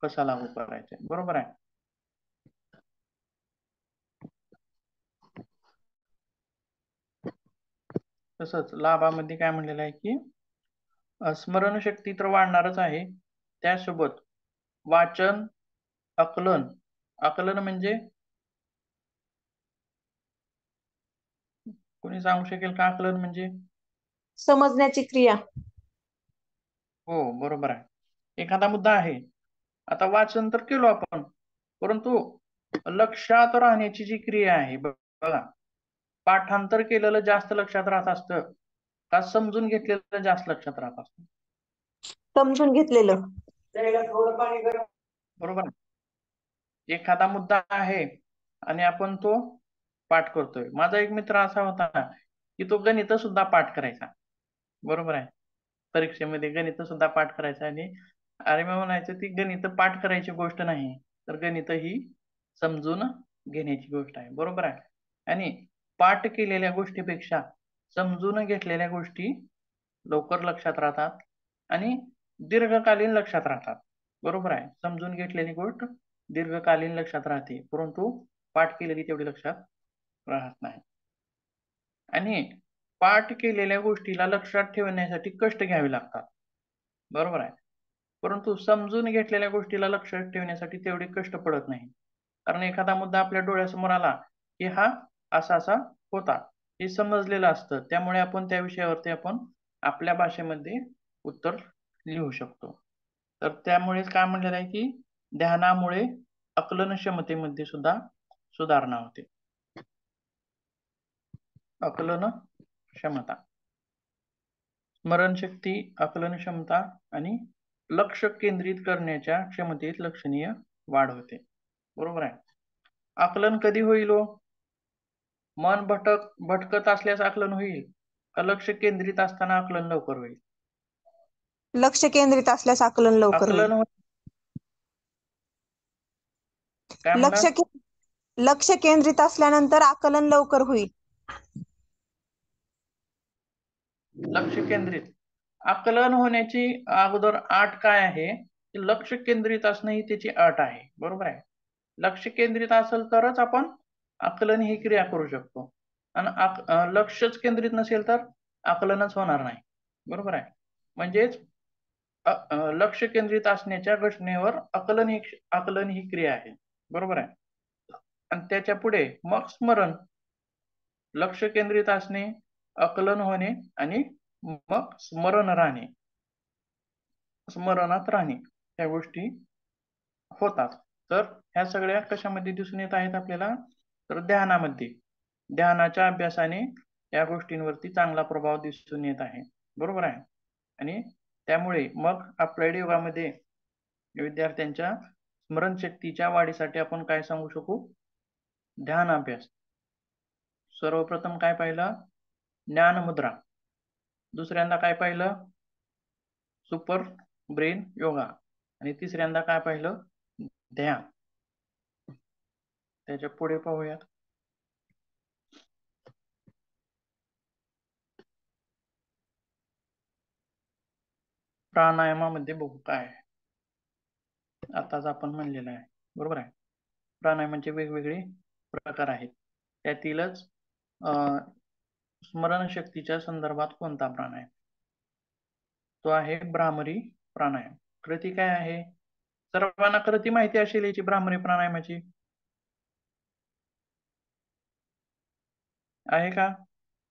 Speaker 1: कसा लागू करायचा आहे. बरोबर आहे? तसंच लाभामध्ये काय म्हणलेलं आहे की स्मरणशक्ती तर वाढणारच आहे, त्यासोबत वाचन, आकलन म्हणजे कोणी सांगू शकेल का आकलन म्हणजे?
Speaker 2: समजण्याची क्रिया.
Speaker 1: हो, बरोबर आहे. एखादा मुद्दा आहे, आता वाचन तर केलो आपण, परंतु लक्षात राहण्याची जी क्रिया आहे बघा, पाठांतर केलेलं जास्त लक्षात राहत असतं का समजून घेतलेलं जास्त लक्षात राहत असतं?
Speaker 2: समजून घेतलेलं.
Speaker 1: बरोबर आहे. एखादा मुद्दा आहे आणि आपण तो पाठ करतोय. माझा एक मित्र असा होता की तो गणित सुद्धा पाठ करायचा. बरोबर आहे. परीक्षेमध्ये गणित सुद्धा पाठ करायचा आणि अरे मी म्हणायचं ती गणित पाठ करायची गोष्ट नाही, तर गणित ही समजून घेण्याची गोष्ट आहे. बरोबर आहे. आणि पाठ केलेल्या गोष्टीपेक्षा समजून घेतलेल्या गोष्टी लवकर लक्षात राहतात आणि दीर्घकालीन लक्षात राहतात. बरोबर आहे. समजून घेतलेली गोष्ट दीर्घकालीन लक्षात राहते, परंतु पाठ केलेली तेवढी लक्षात राहत नाही. आणि पाठ केलेल्या गोष्टीला लक्षात ठेवण्यासाठी कष्ट घ्यावे लागतात. बरोबर आहे. परंतु समजून घेतलेल्या गोष्टीला लक्षात ठेवण्यासाठी तेवढे कष्ट पडत नाही. कारण एखादा मुद्दा आपल्या डोळ्यासमोर आला की हा असा असा होता, हे समजलेलं असतं. त्यामुळे आपण त्या विषयावरती आपण आपल्या भाषेमध्ये उत्तर लिहू शकतो. तर त्यामुळेच काय म्हणलेलं आहे की ध्यानामुळे आकलन क्षमतेमध्ये सुद्धा सुधारणा होते. आकलन क्षमता, स्मरणशक्ती, आकलन क्षमता आणि लक्ष केंद्रित करण्याच्या क्षमतेत लक्षणीय वाढ होते. बरोबर आहे. आकलन कधी होईल हो? मन भटकत असल्यास आकलन होईल का लक्ष केंद्रित असताना आकलन लवकर होईल?
Speaker 2: लक्ष केंद्रित असल्यास आकलन लवकर होईल.
Speaker 1: आकलन काय
Speaker 2: लक्ष
Speaker 1: म्हणणार?
Speaker 2: लक्ष केंद्रित असल्यानंतर आकलन लवकर होईल.
Speaker 1: लक्ष केंद्रित आकलन होण्याची अगोदर अट काय आहे? लक्ष केंद्रित असणं ही त्याची अट आहे. बरोबर आहे. लक्ष केंद्रित असेल तरच आपण आकलन ही क्रिया करू शकतो. आणि लक्षच केंद्रित नसेल तर आकलनच होणार नाही. बरोबर आहे. म्हणजेच लक्ष केंद्रित असण्याच्या घटनेवर आकलन ही क्रिया आहे. बरोबर आहे. आणि त्याच्या पुढे मग स्मरण, लक्ष केंद्रित असणे, आकलन होणे आणि मग स्मरणात राहणे या गोष्टी होतात. तर ह्या सगळ्या कशामध्ये दिसून येत आहेत आपल्याला? तर ध्यानामध्ये. ध्यानाच्या अभ्यासाने या गोष्टींवरती चांगला प्रभाव दिसून येत आहे. बरोबर आहे. आणि त्यामुळे मग अप्लाइड योगामध्ये विद्यार्थ्यांच्या स्मरणशक्तीच्या वाढीसाठी आपण काय सांगू शकू? ध्यान अभ्यास. सर्वप्रथम काय पाहिलं? ज्ञानमुद्रा. दुसऱ्यांदा काय पाहिलं? Super brain yoga. आणि तिसऱ्यांदा काय पाहिलं? ध्यान. त्याच्या पुढे पाहूयात. प्राणायामामध्ये बघू काय आताच आपण म्हणलेलं आहे. बरोबर आहे. प्राणायामाचे वेगवेगळे प्रकार आहेत. त्यातीलच स्मरणशक्तीच्या संदर्भात कोणता प्राणायाम? तो आहे भ्रामरी प्राणायाम. कृती काय आहे? सर्वांना कृती माहिती असेल याची भ्रामरी प्राणायामाची. आहे का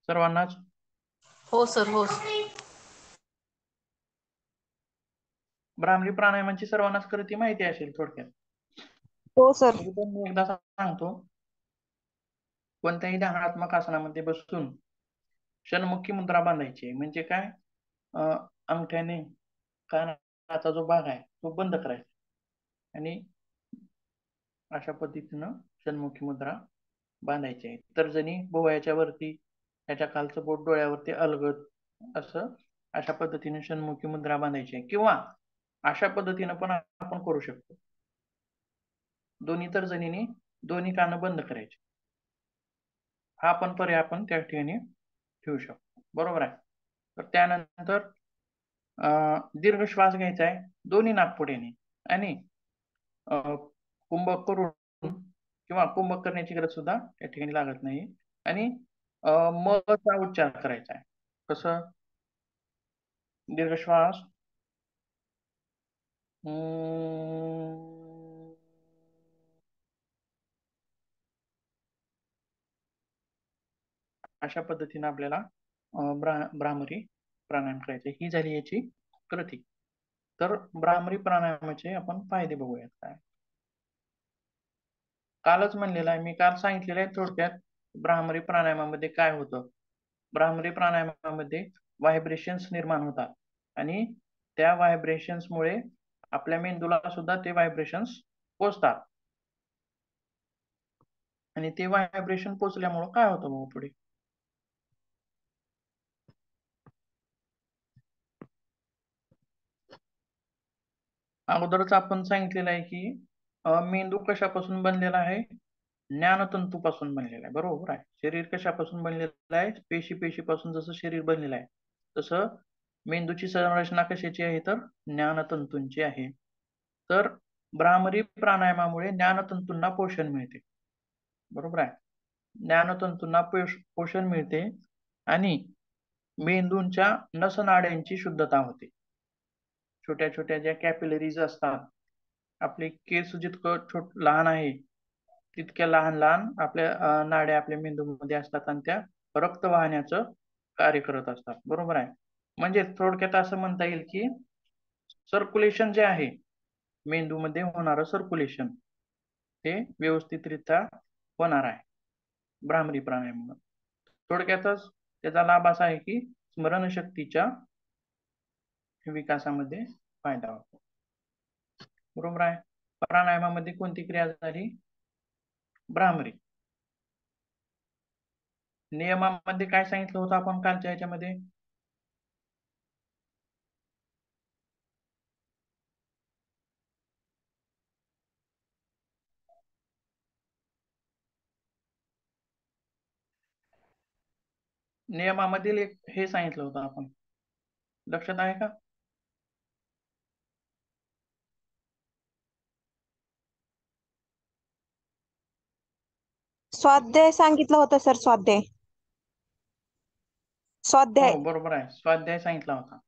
Speaker 1: सर्वांनाच?
Speaker 3: हो सर, हो.
Speaker 1: भ्रामरी प्राणायामाची सर्वांनाच कृती माहिती असेल थोडक्यात.
Speaker 2: हो सर.
Speaker 1: तरी पण मी एकदा सांगतो. कोणत्याही ध्यानात्मक आसनामध्ये बसून षण्मुखी मुद्रा बांधायची. म्हणजे काय? अंगठ्याने कानाचा जो भाग आहे तो बंद करायचा आणि अशा पद्धतीनं षण्मुखी मुद्रा बांधायची आहे. तर्जनी भोवयाच्या वरती, त्याच्या खालचं बोट डोळ्यावरती अलगद असं अशा पद्धतीने षण्मुखी मुद्रा बांधायची आहे. किंवा अशा पद्धतीनं पण आपण करू शकतो. दोन्ही तर्जनीने दोन्ही कानं बंद करायचे. हा पण पर्याय आपण त्या ठिकाणी ठेवू शकतो. बरोबर आहे. तर त्यानंतर दीर्घ श्वास घ्यायचा आहे दोन्ही नाकपुडीने आणि कुंभक करून किंवा कुंभक करण्याची गरज सुद्धा या ठिकाणी लागत नाही. आणि म चा उच्चार करायचा आहे. कसं? दीर्घ श्वास अशा पद्धतीने आपल्याला भ्रामरी प्राणायाम करायचे. ही झाली याची कृती. तर भ्रामरी प्राणायामाचे आपण फायदे बघूयात काय. कालच म्हणलेलं आहे, मी काल सांगितलेलं आहे थोडक्यात भ्रामरी प्राणायामामध्ये काय होतं. भ्रामरी प्राणायामामध्ये व्हायब्रेशन्स निर्माण होतात आणि त्या व्हायब्रेशन्समुळे आपल्या मेंदूला सुद्धा ते व्हायब्रेशन्स पोचतात आणि ते व्हायब्रेशन पोचल्यामुळे काय होतं मग पुढे. अगोदरच आपण सांगितलेलं आहे की मेंदू कशापासून बनलेला आहे, ज्ञानतंतूपासून बनलेला आहे. बरोबर आहे. शरीर कशापासून बनलेलं आहे, पेशीपासून जसं शरीर बनलेलं आहे तसं मेंदूची संरचना कशाची आहे, तर ज्ञानतंतूंची आहे. तर भ्रामरी प्राणायामामुळे ज्ञानतंतूंना पोषण मिळते. बरोबर आहे. ज्ञानतंतूंना पोषण मिळते आणि मेंदूंच्या नसनाड्यांची शुद्धता होते. छोट्या छोट्या ज्या कॅपिलरीज असतात, आपले केस जितकं लहान आहे तितक्या लहान लहान आपल्या नाड्या आपल्या मेंदूमध्ये असतात आणि त्या रक्त वाहण्याचं कार्य करत असतात. बरोबर आहे. म्हणजे थोडक्यात असं म्हणता येईल की सर्क्युलेशन जे आहे मेंदूमध्ये होणारं सर्क्युलेशन हे व्यवस्थितरित्या होणार आहे भ्रामरी प्राणायामामुळे. थोडक्यातच त्याचा लाभ असा आहे की स्मरणशक्तीच्या विकासामध्ये फायदा होतो. बरोबर आहे. प्राणायामामध्ये कोणती क्रिया झाली, भ्रामरी. नियमामध्ये काय सांगितलं होतं आपण कालच्या ह्याच्यामध्ये, नियमामधील एक हे सांगितलं होतं आपण, लक्षात आहे का.
Speaker 2: स्वाध्याय सांगितलं होतं सर, स्वाध्याय.
Speaker 1: हो बरोबर आहे. स्वाध्याय सांगितला होता.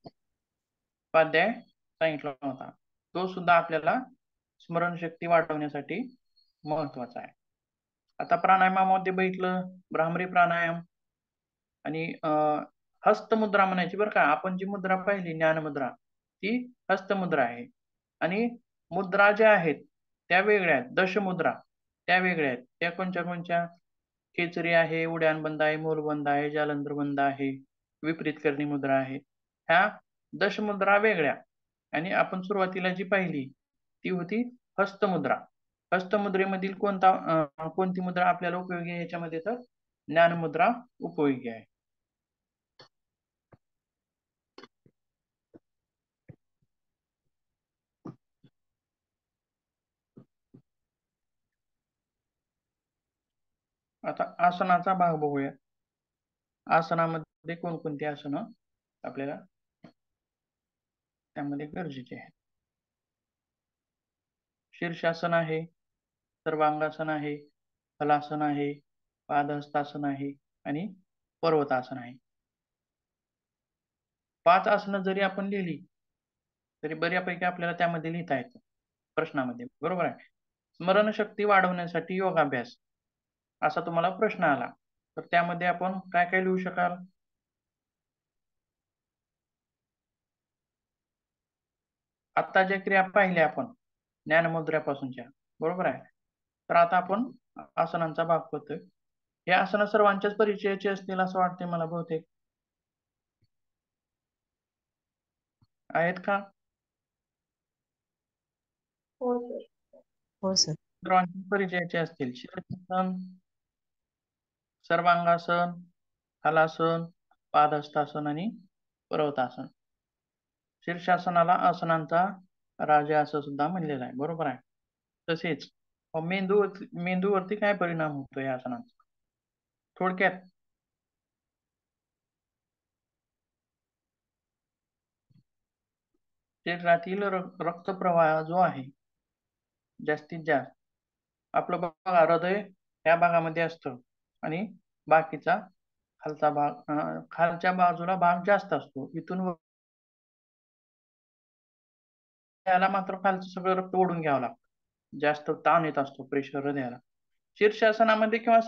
Speaker 1: स्वाध्याय सांगितला होता. तो सुद्धा आपल्याला स्मरणशक्ती वाढवण्यासाठी महत्वाचा आहे. आता प्राणायामामध्ये बघितलं भ्रामरी प्राणायाम आणि हस्तमुद्रा म्हणायची बरं का. आपण जी मुद्रा पाहिली ज्ञानमुद्रा ती हस्तमुद्रा आहे आणि मुद्रा ज्या आहेत त्या वेगळ्या आहेत. दशमुद्रा त्या वेगळ्या आहेत. त्या कोणत्या कोणत्या, खेचरी आहे, उड्डाणबंद आहे, मूलबंद आहे, जालंधरबंद आहे, विपरीत करणी मुद्रा आहे. ह्या दशमुद्रा वेगळ्या आणि आपण सुरुवातीला जी पाहिली ती होती हस्तमुद्रा. हस्तमुद्रेमधील कोणती मुद्रा आपल्याला उपयोगी आहे याच्यामध्ये, तर ज्ञानमुद्रा उपयोगी आहे. आता आसनाचा भाग बघूया. आसनामध्ये कोणकोणती आसनं आपल्याला त्यामध्ये गरजेचे आहेत. शीर्षासन आहे, सर्वांगासन आहे, हलासन आहे, पादहस्तासन आहे आणि पर्वतासन आहे. 5 आसनं जरी आपण लिहिली तरी बऱ्यापैकी आपल्याला त्यामध्ये लिहिता येतं प्रश्नामध्ये. बरोबर आहे. स्मरणशक्ती वाढवण्यासाठी योगाभ्यास असा तुम्हाला प्रश्न आला तर त्यामध्ये आपण काय काय लिहू शकाल. आता ज्या क्रिया पाहिल्या आपण ज्ञानमुद्र्यापासूनच्या, बरोबर आहे. तर आता आपण आसनांचा भाग करतोय. हे आसन सर्वांच्याच परिचयाचे असतील असं वाटते मला बहुतेक. आहेत का.
Speaker 4: हो सर.
Speaker 1: सर्वांच्या परिचयाचे असतील. शीर्षासन, सर्वांगासन, हलासन, पादहस्तासन आणि पर्वतासन. शीर्षासनाला आसनांचा राजा असं सुद्धा म्हणलेलं आहे. बरोबर आहे. तसेच मेंदूवरती काय परिणाम होतो या आसनांचा, थोडक्यात शरीरातील रक्तप्रवाह जो आहे जास्तीत जास्त आपलं बघा हृदय या भागामध्ये असतं आणि बाकीचा खालचा भाग खालच्या बाजूला भाग जास्त असतो. इथून याला मात्र खालचं सगळं रक्त ओढून घ्यावं लागतं. जास्त ताण येत असतो, प्रेशर हृदयाला. शीर्षासनामध्ये किंवा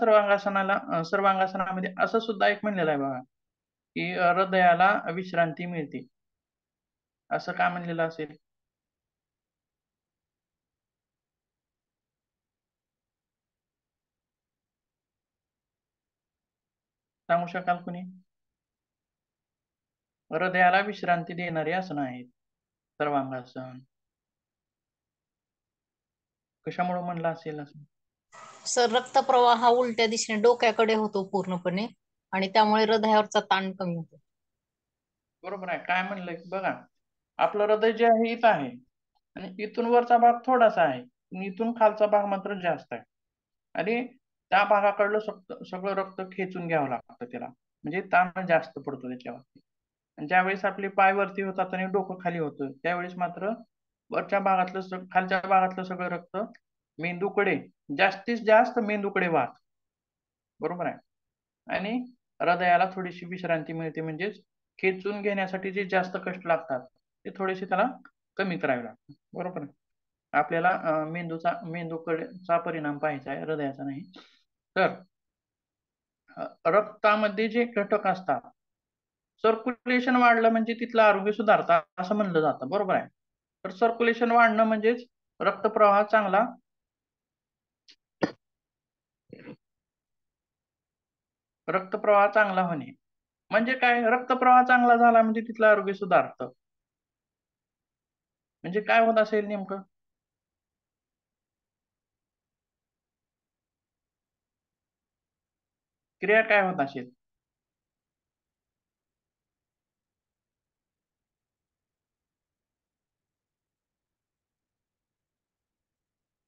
Speaker 1: सर्वांगासनामध्ये असं सुद्धा एक म्हणलेलं आहे बघा, की हृदयाला विश्रांती मिळते. असं का म्हणलेलं असेल? सांगू शकाल कुणी? हृदयाला विश्रांती देणारे आसन आहेत सर्वांगासन. कशामुळे म्हणलं असेल असं?
Speaker 3: सर रक्तप्रवाह हा उलट्या दिशेने डोक्याकडे होतो पूर्णपणे आणि त्यामुळे हृदयावरचा ताण कमी होतो.
Speaker 1: बरोबर आहे. काय म्हणलंय बघा, आपलं हृदय जे आहे इथं आहे आणि इथून वरचा भाग थोडासा आहे आणि इथून खालचा भाग मात्र जास्त आहे आणि त्या भागाकडलं सगळं रक्त खेचून घ्यावं लागतं त्याला, म्हणजे ताण जास्त पडतो त्याच्यावरती. आणि ज्यावेळेस आपले पाय वरती होतात आणि डोकं खाली होतं त्यावेळेस मात्र वरच्या भागातलं खालच्या भागातलं सगळं रक्त मेंदूकडे, जास्तीत जास्त मेंदूकडे वाहत. बरोबर आहे. आणि हृदयाला थोडीशी विश्रांती मिळते, म्हणजेच खेचून घेण्यासाठी जे जास्त कष्ट लागतात ते थोडेसे त्याला कमी करावे लागतात. बरोबर आहे. आपल्याला मेंदूचा परिणाम पाहायचा आहे, हृदयाचा नाही. तर रक्तामध्ये जे घटक असतात, सर्क्युलेशन वाढलं म्हणजे तिथलं आरोग्य सुधारतं असं म्हणलं जातं. बरोबर आहे. तर सर्क्युलेशन वाढणं म्हणजेच रक्तप्रवाह चांगला होणे. म्हणजे काय? रक्तप्रवाह चांगला झाला म्हणजे तिथलं आरोग्य सुधारतं. म्हणजे काय होत असेल नेमकं? क्रिया काय होत असेल?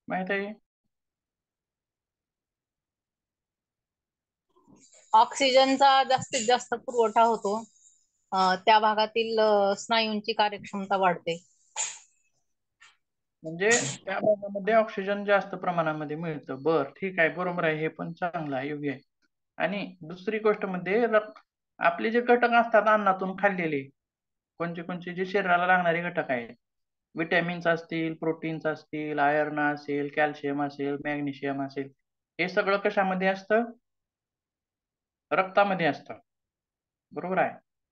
Speaker 1: माहित आहे?
Speaker 3: ऑक्सिजनचा जास्तीत जास्त पुरवठा होतो. त्या भागातील स्नायूंची कार्यक्षमता वाढते.
Speaker 1: म्हणजे त्या भागामध्ये ऑक्सिजन जास्त प्रमाणामध्ये मिळतं. बर, ठीक आहे, बरोबर आहे, हे पण चांगलं आहे, योग्य आहे. आणि दुसरी गोष्ट म्हणजे आपले जे घटक असतात अन्नातून खाल्लेले, कोणते कोणते जे शरीराला लागणारे घटक आहेत, विटॅमिन्स असतील, प्रोटीन्स असतील, आयर्न असेल, कॅल्शियम असेल, मॅग्नेशियम असेल, हे सगळं कशामध्ये असतं? रक्तामध्ये असतं. बरोबर आहे.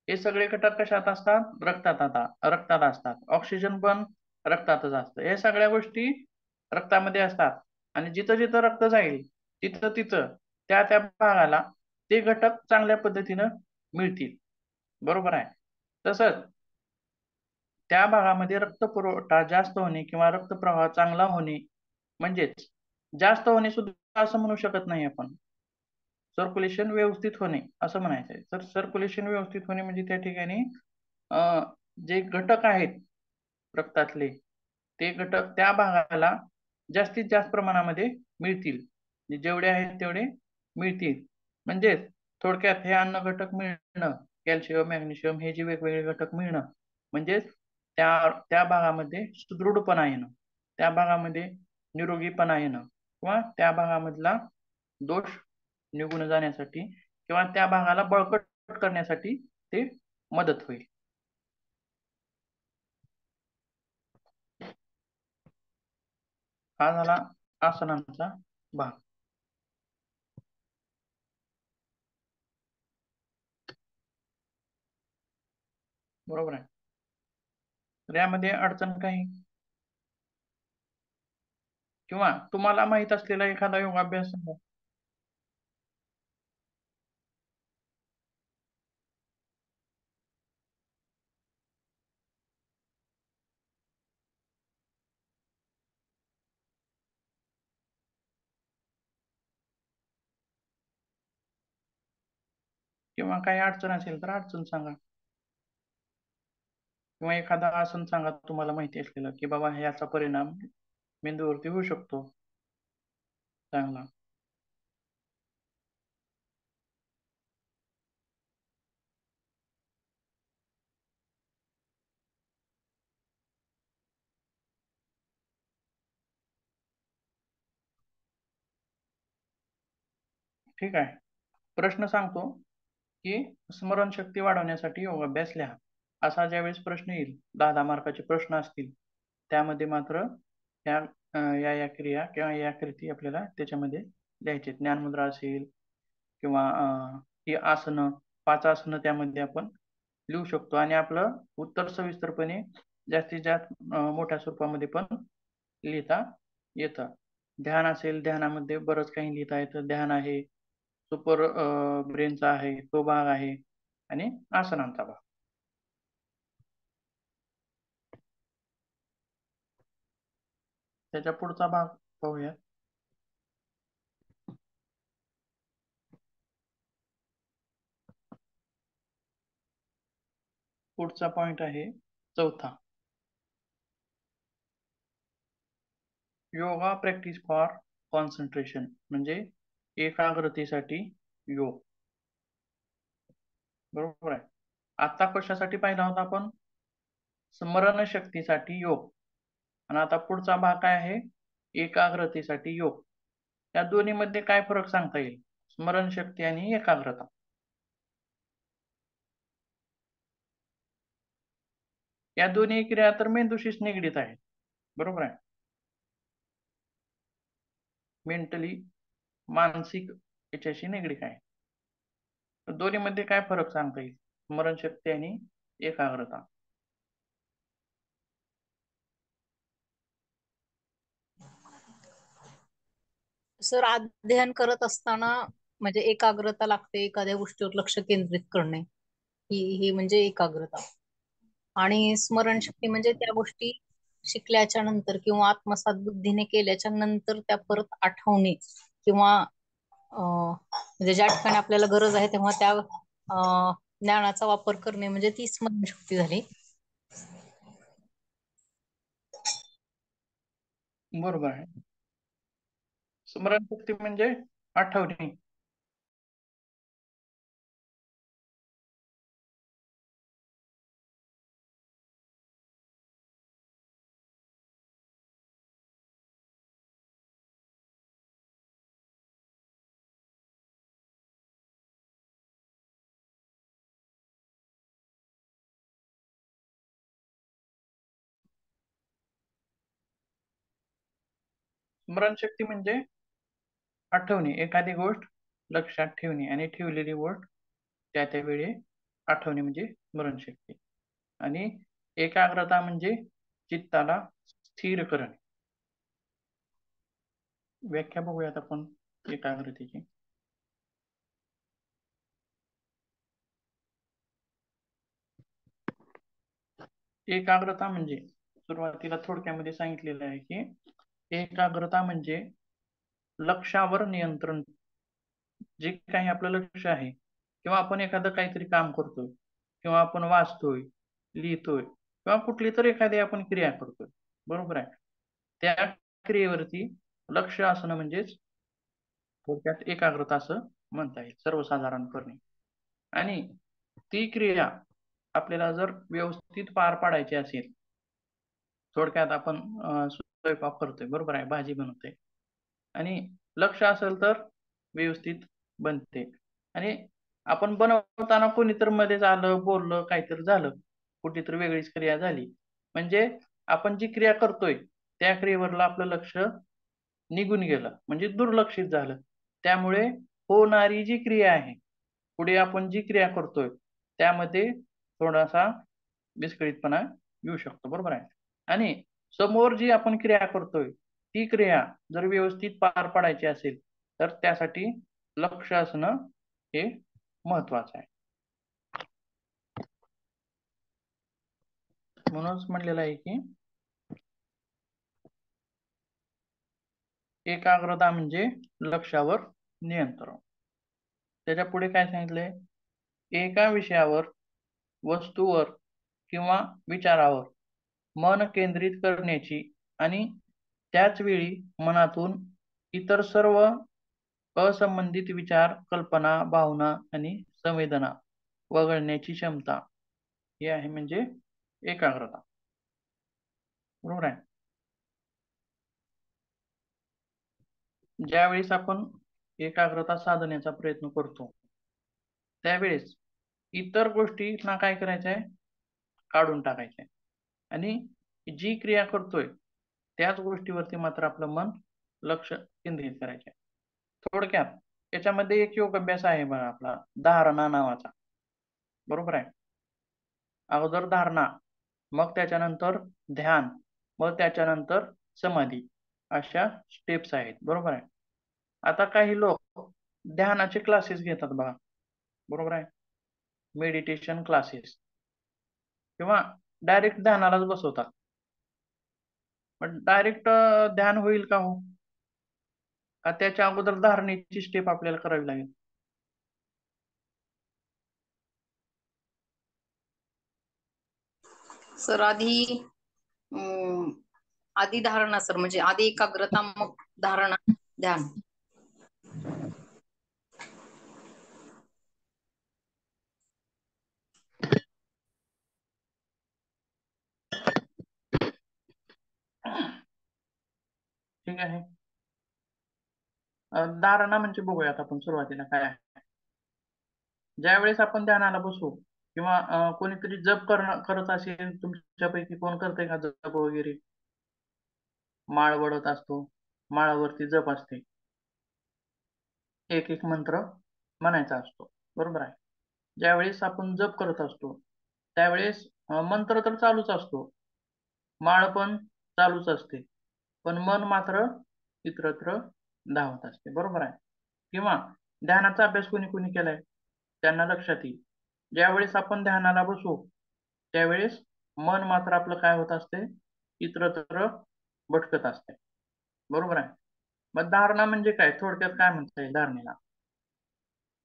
Speaker 1: हे सगळे घटक कशात असतात? रक्तात असतात. ऑक्सिजन पण रक्तातच असतं. हे सगळ्या गोष्टी रक्तामध्ये असतात आणि जिथं जिथं रक्त जाईल तिथं तिथं त्या त्या भागाला ते घटक चांगल्या पद्धतीनं मिळतील. बरोबर आहे. तसंच त्या भागामध्ये रक्त पुरवठा जास्त होणे किंवा रक्तप्रवाह चांगला होणे, म्हणजेच जास्त होणे सुद्धा असं म्हणू शकत नाही आपण. सर्क्युलेशन व्यवस्थित होणे असं म्हणायचं आहे. तर सर्क्युलेशन व्यवस्थित होणे म्हणजे त्या ठिकाणी जे घटक आहेत रक्तातले, ते घटक त्या भागाला जास्तीत जास्त प्रमाणामध्ये मिळतील. म्हणजे जेवढे आहेत तेवढे मिळतील. म्हणजेच थोडक्यात हे अन्न घटक मिळणं, कॅल्शियम, मॅग्नेशियम हे जे वेगवेगळे घटक मिळणं, म्हणजेच त्या त्या भागामध्ये सुदृढपणा येणं, त्या भागामध्ये निरोगीपणा येणं किंवा त्या भागामधला दोष निघून जाण्यासाठी किंवा त्या भागाला बळकट करण्यासाठी ते मदत होईल. हा झाला आसनांचा भाग. बरोबर आहे. तर यामध्ये अडचण काही किंवा तुम्हाला माहित असलेला एखादा योगाभ्यास सांगा. किंवा काही अडचण असेल तर अडचण सांगा, किंवा एखादा आसन सांगा तुम्हाला माहिती असलेलं की बाबा याचा परिणाम मेंदूवरती होऊ शकतो चांगला. ठीक आहे. प्रश्न सांगतो की स्मरणशक्ती वाढवण्यासाठी योगाभ्यास लिहा. असा ज्यावेळेस प्रश्न येईल, 10-10 मार्काचे प्रश्न असतील, त्यामध्ये मात्र या या क्रिया किंवा या कृती आपल्याला त्याच्यामध्ये द्यायचे. ज्ञानमुद्रा असेल किंवा ही आसनं, 5 आसनं त्यामध्ये आपण लिहू शकतो आणि आपलं उत्तर सविस्तरपणे जास्तीत जास्त मोठ्या स्वरूपामध्ये पण लिहिता येतं. ध्यान असेल, ध्यानामध्ये बरंच काही लिहिता येतं. ध्यान आहे, सुपर ब्रेनचा आहे, तो भाग आहे आणि आसनांचा भाग. त्याच्या पुढचा भाग पाहूया. पुढचा पॉइंट आहे 4था. योगा प्रॅक्टिस फॉर कॉन्सन्ट्रेशन म्हणजे एकाग्रतेसाठी योग. बरोबर आहे. आता कशासाठी पाहिला होता आपण? स्मरणशक्तीसाठी योग. आणि आता पुढचा भाग काय आहे? एकाग्रतेसाठी योग. या दोन्हीमध्ये काय फरक सांगता येईल? स्मरणशक्ती आणि एकाग्रता. या दोन्ही क्रिया तर मेंदूशीच निगडीत आहेत. बरोबर आहे. मेंटली, मानसिक याच्याशी निगडीत आहे. दोन्हीमध्ये काय फरक सांगता येईल? स्मरणशक्ती आणि एकाग्रता.
Speaker 3: सर, अध्ययन करत असताना म्हणजे एकाग्रता लागते, एखाद्या गोष्टीवर लक्ष केंद्रित करणे, ही म्हणजे एकाग्रता. आणि स्मरणशक्ती म्हणजे त्या गोष्टी शिकल्याच्या नंतर किंवा आत्मसात बुद्धीने केल्याच्या नंतर त्या परत आठवणे किंवा म्हणजे ज्या ठिकाणी आपल्याला गरज आहे तेव्हा त्या ज्ञानाचा वापर करणे म्हणजे ती स्मरणशक्ती झाली.
Speaker 1: बरोबर आहे. स्मरणशक्ती म्हणजे आठवणे. स्मरणशक्ती म्हणजे आठवणे, एखादी गोष्ट लक्षात ठेवणे आणि ठेवलेली गोष्ट त्या वेळी आठवणे म्हणजे स्मरणशक्ती. आणि एकाग्रता म्हणजे चित्ताला स्थिर करणे. व्याख्या बघूयात आपण एकाग्रतेची. एकाग्रता म्हणजे सुरुवातीला थोडक्यामध्ये सांगितलेलं आहे की एकाग्रता म्हणजे लक्षावर नियंत्रण. जे काही आपलं लक्ष आहे किंवा आपण एखादं काहीतरी काम करतोय किंवा आपण वाचतोय, लिहितोय किंवा कुठली तरी एखादी आपण क्रिया करतोय. बरोबर आहे. त्या क्रियेवरती लक्ष असणं म्हणजेच थोडक्यात एकाग्रता असं म्हणता येईल सर्वसाधारणपणे. आणि ती क्रिया आपल्याला जर व्यवस्थित पार पाडायची असेल, थोडक्यात आपण स्वयंपाक करतोय, बरोबर आहे, भाजी बनवतोय आणि लक्ष असेल तर व्यवस्थित बनते. आणि आपण बनवताना कोणीतरी मध्येच आलं, बोललं, काहीतरी झालं, कुठेतरी वेगळीच क्रिया झाली, म्हणजे आपण जी क्रिया करतोय त्या क्रियेवरला आपलं लक्ष निघून गेलं, म्हणजे दुर्लक्षित झालं. त्यामुळे होणारी जी क्रिया आहे, पुढे आपण जी क्रिया करतोय त्यामध्ये थोडासा विस्कळीतपणा येऊ शकतो. बरोबर आहे. आणि समोर जी आपण क्रिया करतोय ती क्रिया जर व्यवस्थित पार पाडायची असेल तर त्यासाठी लक्ष असणं हे महत्वाचं आहे. म्हणूनच म्हणलेलं आहे की एकाग्रता म्हणजे लक्षावर नियंत्रण. त्याच्या पुढे काय सांगितलंय? एका विषयावर, वस्तूवर किंवा विचारावर मन केंद्रित करण्याची आणि त्याच वेळी मनातून इतर सर्व असंबंधित विचार, कल्पना, भावना आणि संवेदना वगळण्याची क्षमता ही आहे म्हणजे एकाग्रता. बरोबर आहे. ज्यावेळेस आपण एकाग्रता साधण्याचा प्रयत्न करतो त्यावेळेस इतर गोष्टींना काय करायचं आहे? काढून टाकायचं आहे आणि जी क्रिया करतोय त्याच गोष्टीवरती मात्र आपलं मन लक्ष केंद्रित करायचं आहे. थोडक्यात याच्यामध्ये एक योग अभ्यास आहे बघा आपला धारणा नावाचा. बरोबर आहे. अगोदर धारणा, मग त्याच्यानंतर ध्यान, मग त्याच्यानंतर समाधी, अशा स्टेप्स आहेत. बरोबर आहे. आता काही लोक ध्यानाचे क्लासेस घेतात बघा. बरोबर आहे. मेडिटेशन क्लासेस किंवा डायरेक्ट ध्यानालाच बसवतात. पण डायरेक्ट ध्यान होईल का हो? का त्याच्या अगोदर धारणेची स्टेप आपल्याला करावी लागेल?
Speaker 3: सर आधी धारणा सर, म्हणजे आधी एकाग्रता मग धारणा ध्यान.
Speaker 1: ठीक आहे. धारणा म्हणजे बघूयात आपण सुरुवातीला काय आहे. ज्यावेळेस आपण ध्यानाला बसू किंवा कोणीतरी जप करत असेल, तुमच्यापैकी कोण करतंय का जप वगैरे? माळ वडत असतो, माळावरती जप असते, एक एक मंत्र म्हणायचा असतो. बरोबर आहे. ज्यावेळेस आपण जप करत असतो त्यावेळेस मंत्र तर चालूच असतो, माळ पण चालूच असते, पण मन मात्र इतरत्र धावत असते. बरोबर आहे. किंवा ध्यानाचा अभ्यास कोणी कोणी केलाय त्यांना लक्षात येईल, ज्यावेळेस आपण ध्यानाला बसू त्यावेळेस मन मात्र आपलं काय होत असते, इतरत्र भटकत असते. बरोबर आहे. मग धारणा म्हणजे काय? थोडक्यात काय म्हणता येईल धारणेला?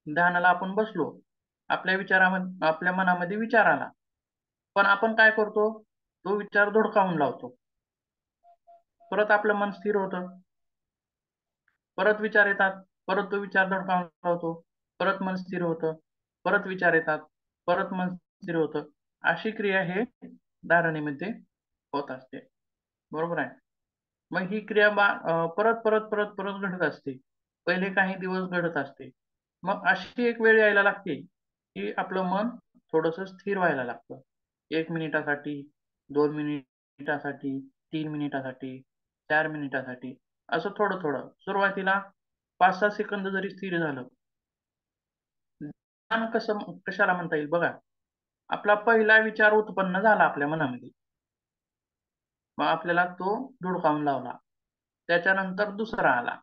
Speaker 1: ध्यानाला आपण बसलो, आपल्या मनामध्ये विचार आला, पण आपण काय करतो, तो विचार धुडकावून लावतो. परत आपलं मन स्थिर होतं, परत विचार येतात, परत तो विचार धडकावून लावतो, परत मन स्थिर होतं, परत विचार येतात, परत मन स्थिर होतं. अशी क्रिया हे धारणेमध्ये होत असते. बरोबर आहे. मग ही क्रिया परत परत परत परत घडत असते. पहिले काही दिवस घडत असते. मग अशी एक वेळ यायला लागते की आपलं मन थोडस स्थिर व्हायला लागतं. 1 मिनिटासाठी, 2 मिनिटासाठी, 3 मिनिटासाठी, 4 मिनिटासाठी, असं थोडं थोडं. सुरुवातीला 5-6 सेकंद जरी स्थिर झालं. ध्यान कशाला म्हणता येईल बघा. आपला पहिला विचार उत्पन्न झाला आपल्या मनामध्ये, मग आपल्याला तो धुडकावून लावला, त्याच्यानंतर दुसरा आला.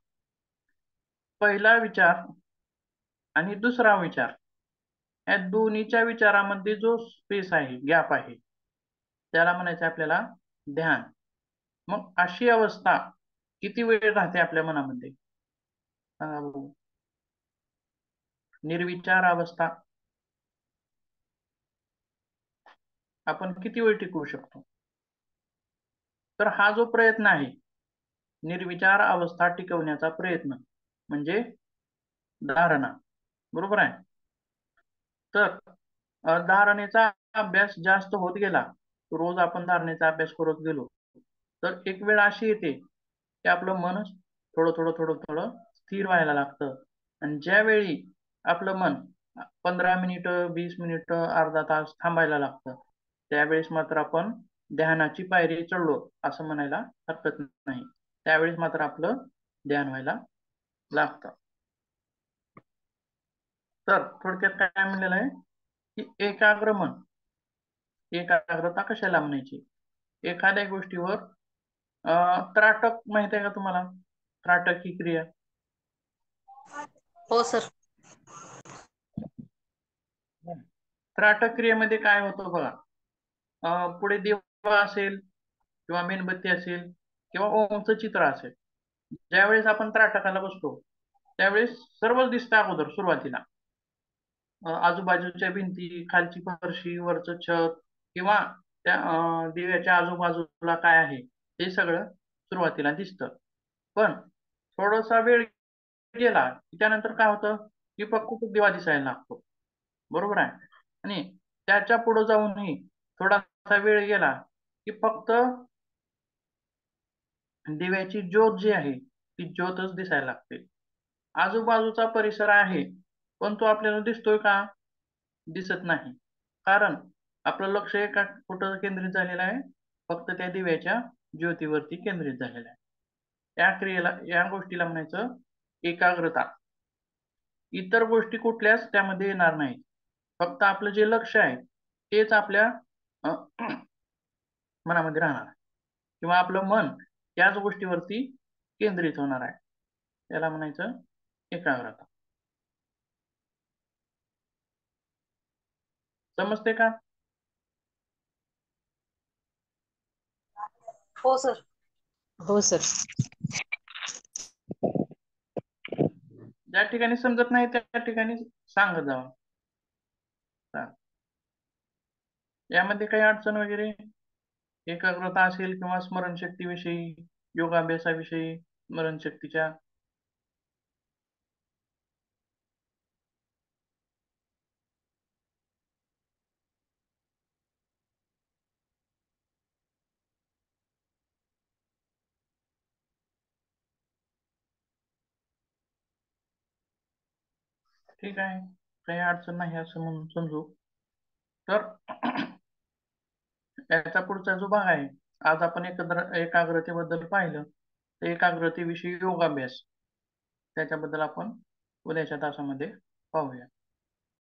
Speaker 1: पहिला विचार आणि दुसरा विचार या दोन्हीच्या विचारामध्ये जो स्पेस आहे, गॅप आहे, त्याला म्हणायचं आपल्याला ध्यान. मग अशी अवस्था किती वेळ राहते आपल्या मनामध्ये सांगा बघू? निर्विचार अवस्था आपण किती वेळ टिकवू शकतो? तर हा जो प्रयत्न आहे, निर्विचार अवस्था टिकवण्याचा प्रयत्न, म्हणजे धारणा. बरोबर आहे. तर धारणेचा अभ्यास जास्त होत गेला, रोज आपण धारणेचा अभ्यास करत गेलो, तर एक वेळ अशी येते की आपलं मन थोडं थोडं थोडं थोडं स्थिर व्हायला लागतं. आणि ज्यावेळी आपलं मन 15 मिनिटं, 20 मिनिटं, अर्धा तास थांबायला लागतं, त्यावेळेस मात्र आपण ध्यानाची पायरी चढलो असं म्हणायला हरकत नाही. त्यावेळेस मात्र आपलं ध्यान व्हायला लागतं. तर थोडक्यात काय म्हणलेलं आहे की एकाग्र मन, एकाग्रता कशाला म्हणायची? एखाद्या गोष्टीवर त्राटक माहित आहे का तुम्हाला? त्राटक ही क्रिया.
Speaker 3: हो सर.
Speaker 1: त्राटक क्रियेमध्ये काय होतं बघा. पुढे दिवा असेल किंवा मेणबत्ती असेल किंवा ओमचं चित्र असेल, ज्यावेळेस आपण त्राटकाला बसतो त्यावेळेस सर्वच दिसतं अगोदर सुरुवातीला. आजूबाजूच्या भिंती, खालची फरशी, वरचं छत किंवा त्या दिव्याच्या आजूबाजूला काय आहे हे सगळं सुरुवातीला दिसतं. पण थोडासा वेळ गेला की त्यानंतर काय होतं की फक्त दिवा दिसायला लागतो. बरोबर आहे. आणि त्याच्या पुढे जाऊनही थोडासा वेळ गेला की फक्त दिव्याची ज्योत जी आहे ती ज्योतच दिसायला लागते. आजूबाजूचा परिसर आहे पण तो आपल्याला दिसतोय का? दिसत नाही. कारण आपलं लक्ष एका कुठं केंद्रित झालेलं आहे? फक्त त्या दिव्याच्या ज्योतीवरती केंद्रित झालेलं आहे. या गोष्टीला म्हणायचं एकाग्रता. इतर गोष्टी कुठल्याच त्यामध्ये येणार नाहीत. फक्त आपलं जे लक्ष आहे तेच आपल्या मनामध्ये राहणार किंवा आपलं मन त्याच गोष्टीवरती केंद्रित होणार आहे. त्याला म्हणायचं एकाग्रता. समजते का?
Speaker 3: हो सर.
Speaker 4: हो सर.
Speaker 1: ज्या ठिकाणी समजत नाही त्या ठिकाणी सांगत जावा. यामध्ये काही अडचण वगैरे एकाग्रता असेल किंवा स्मरणशक्तीविषयी, योगाभ्यासाविषयी, स्मरणशक्तीच्या ठीक आहे, काही अडचण नाही असं म्हणून समजू. तर याचा पुढचा जो भाग आहे, आज आपण एकाग्रतेबद्दल पाहिलं. तर एकाग्रतेविषयी योगाभ्यास त्याच्याबद्दल आपण उद्याच्या तासामध्ये पाहूया.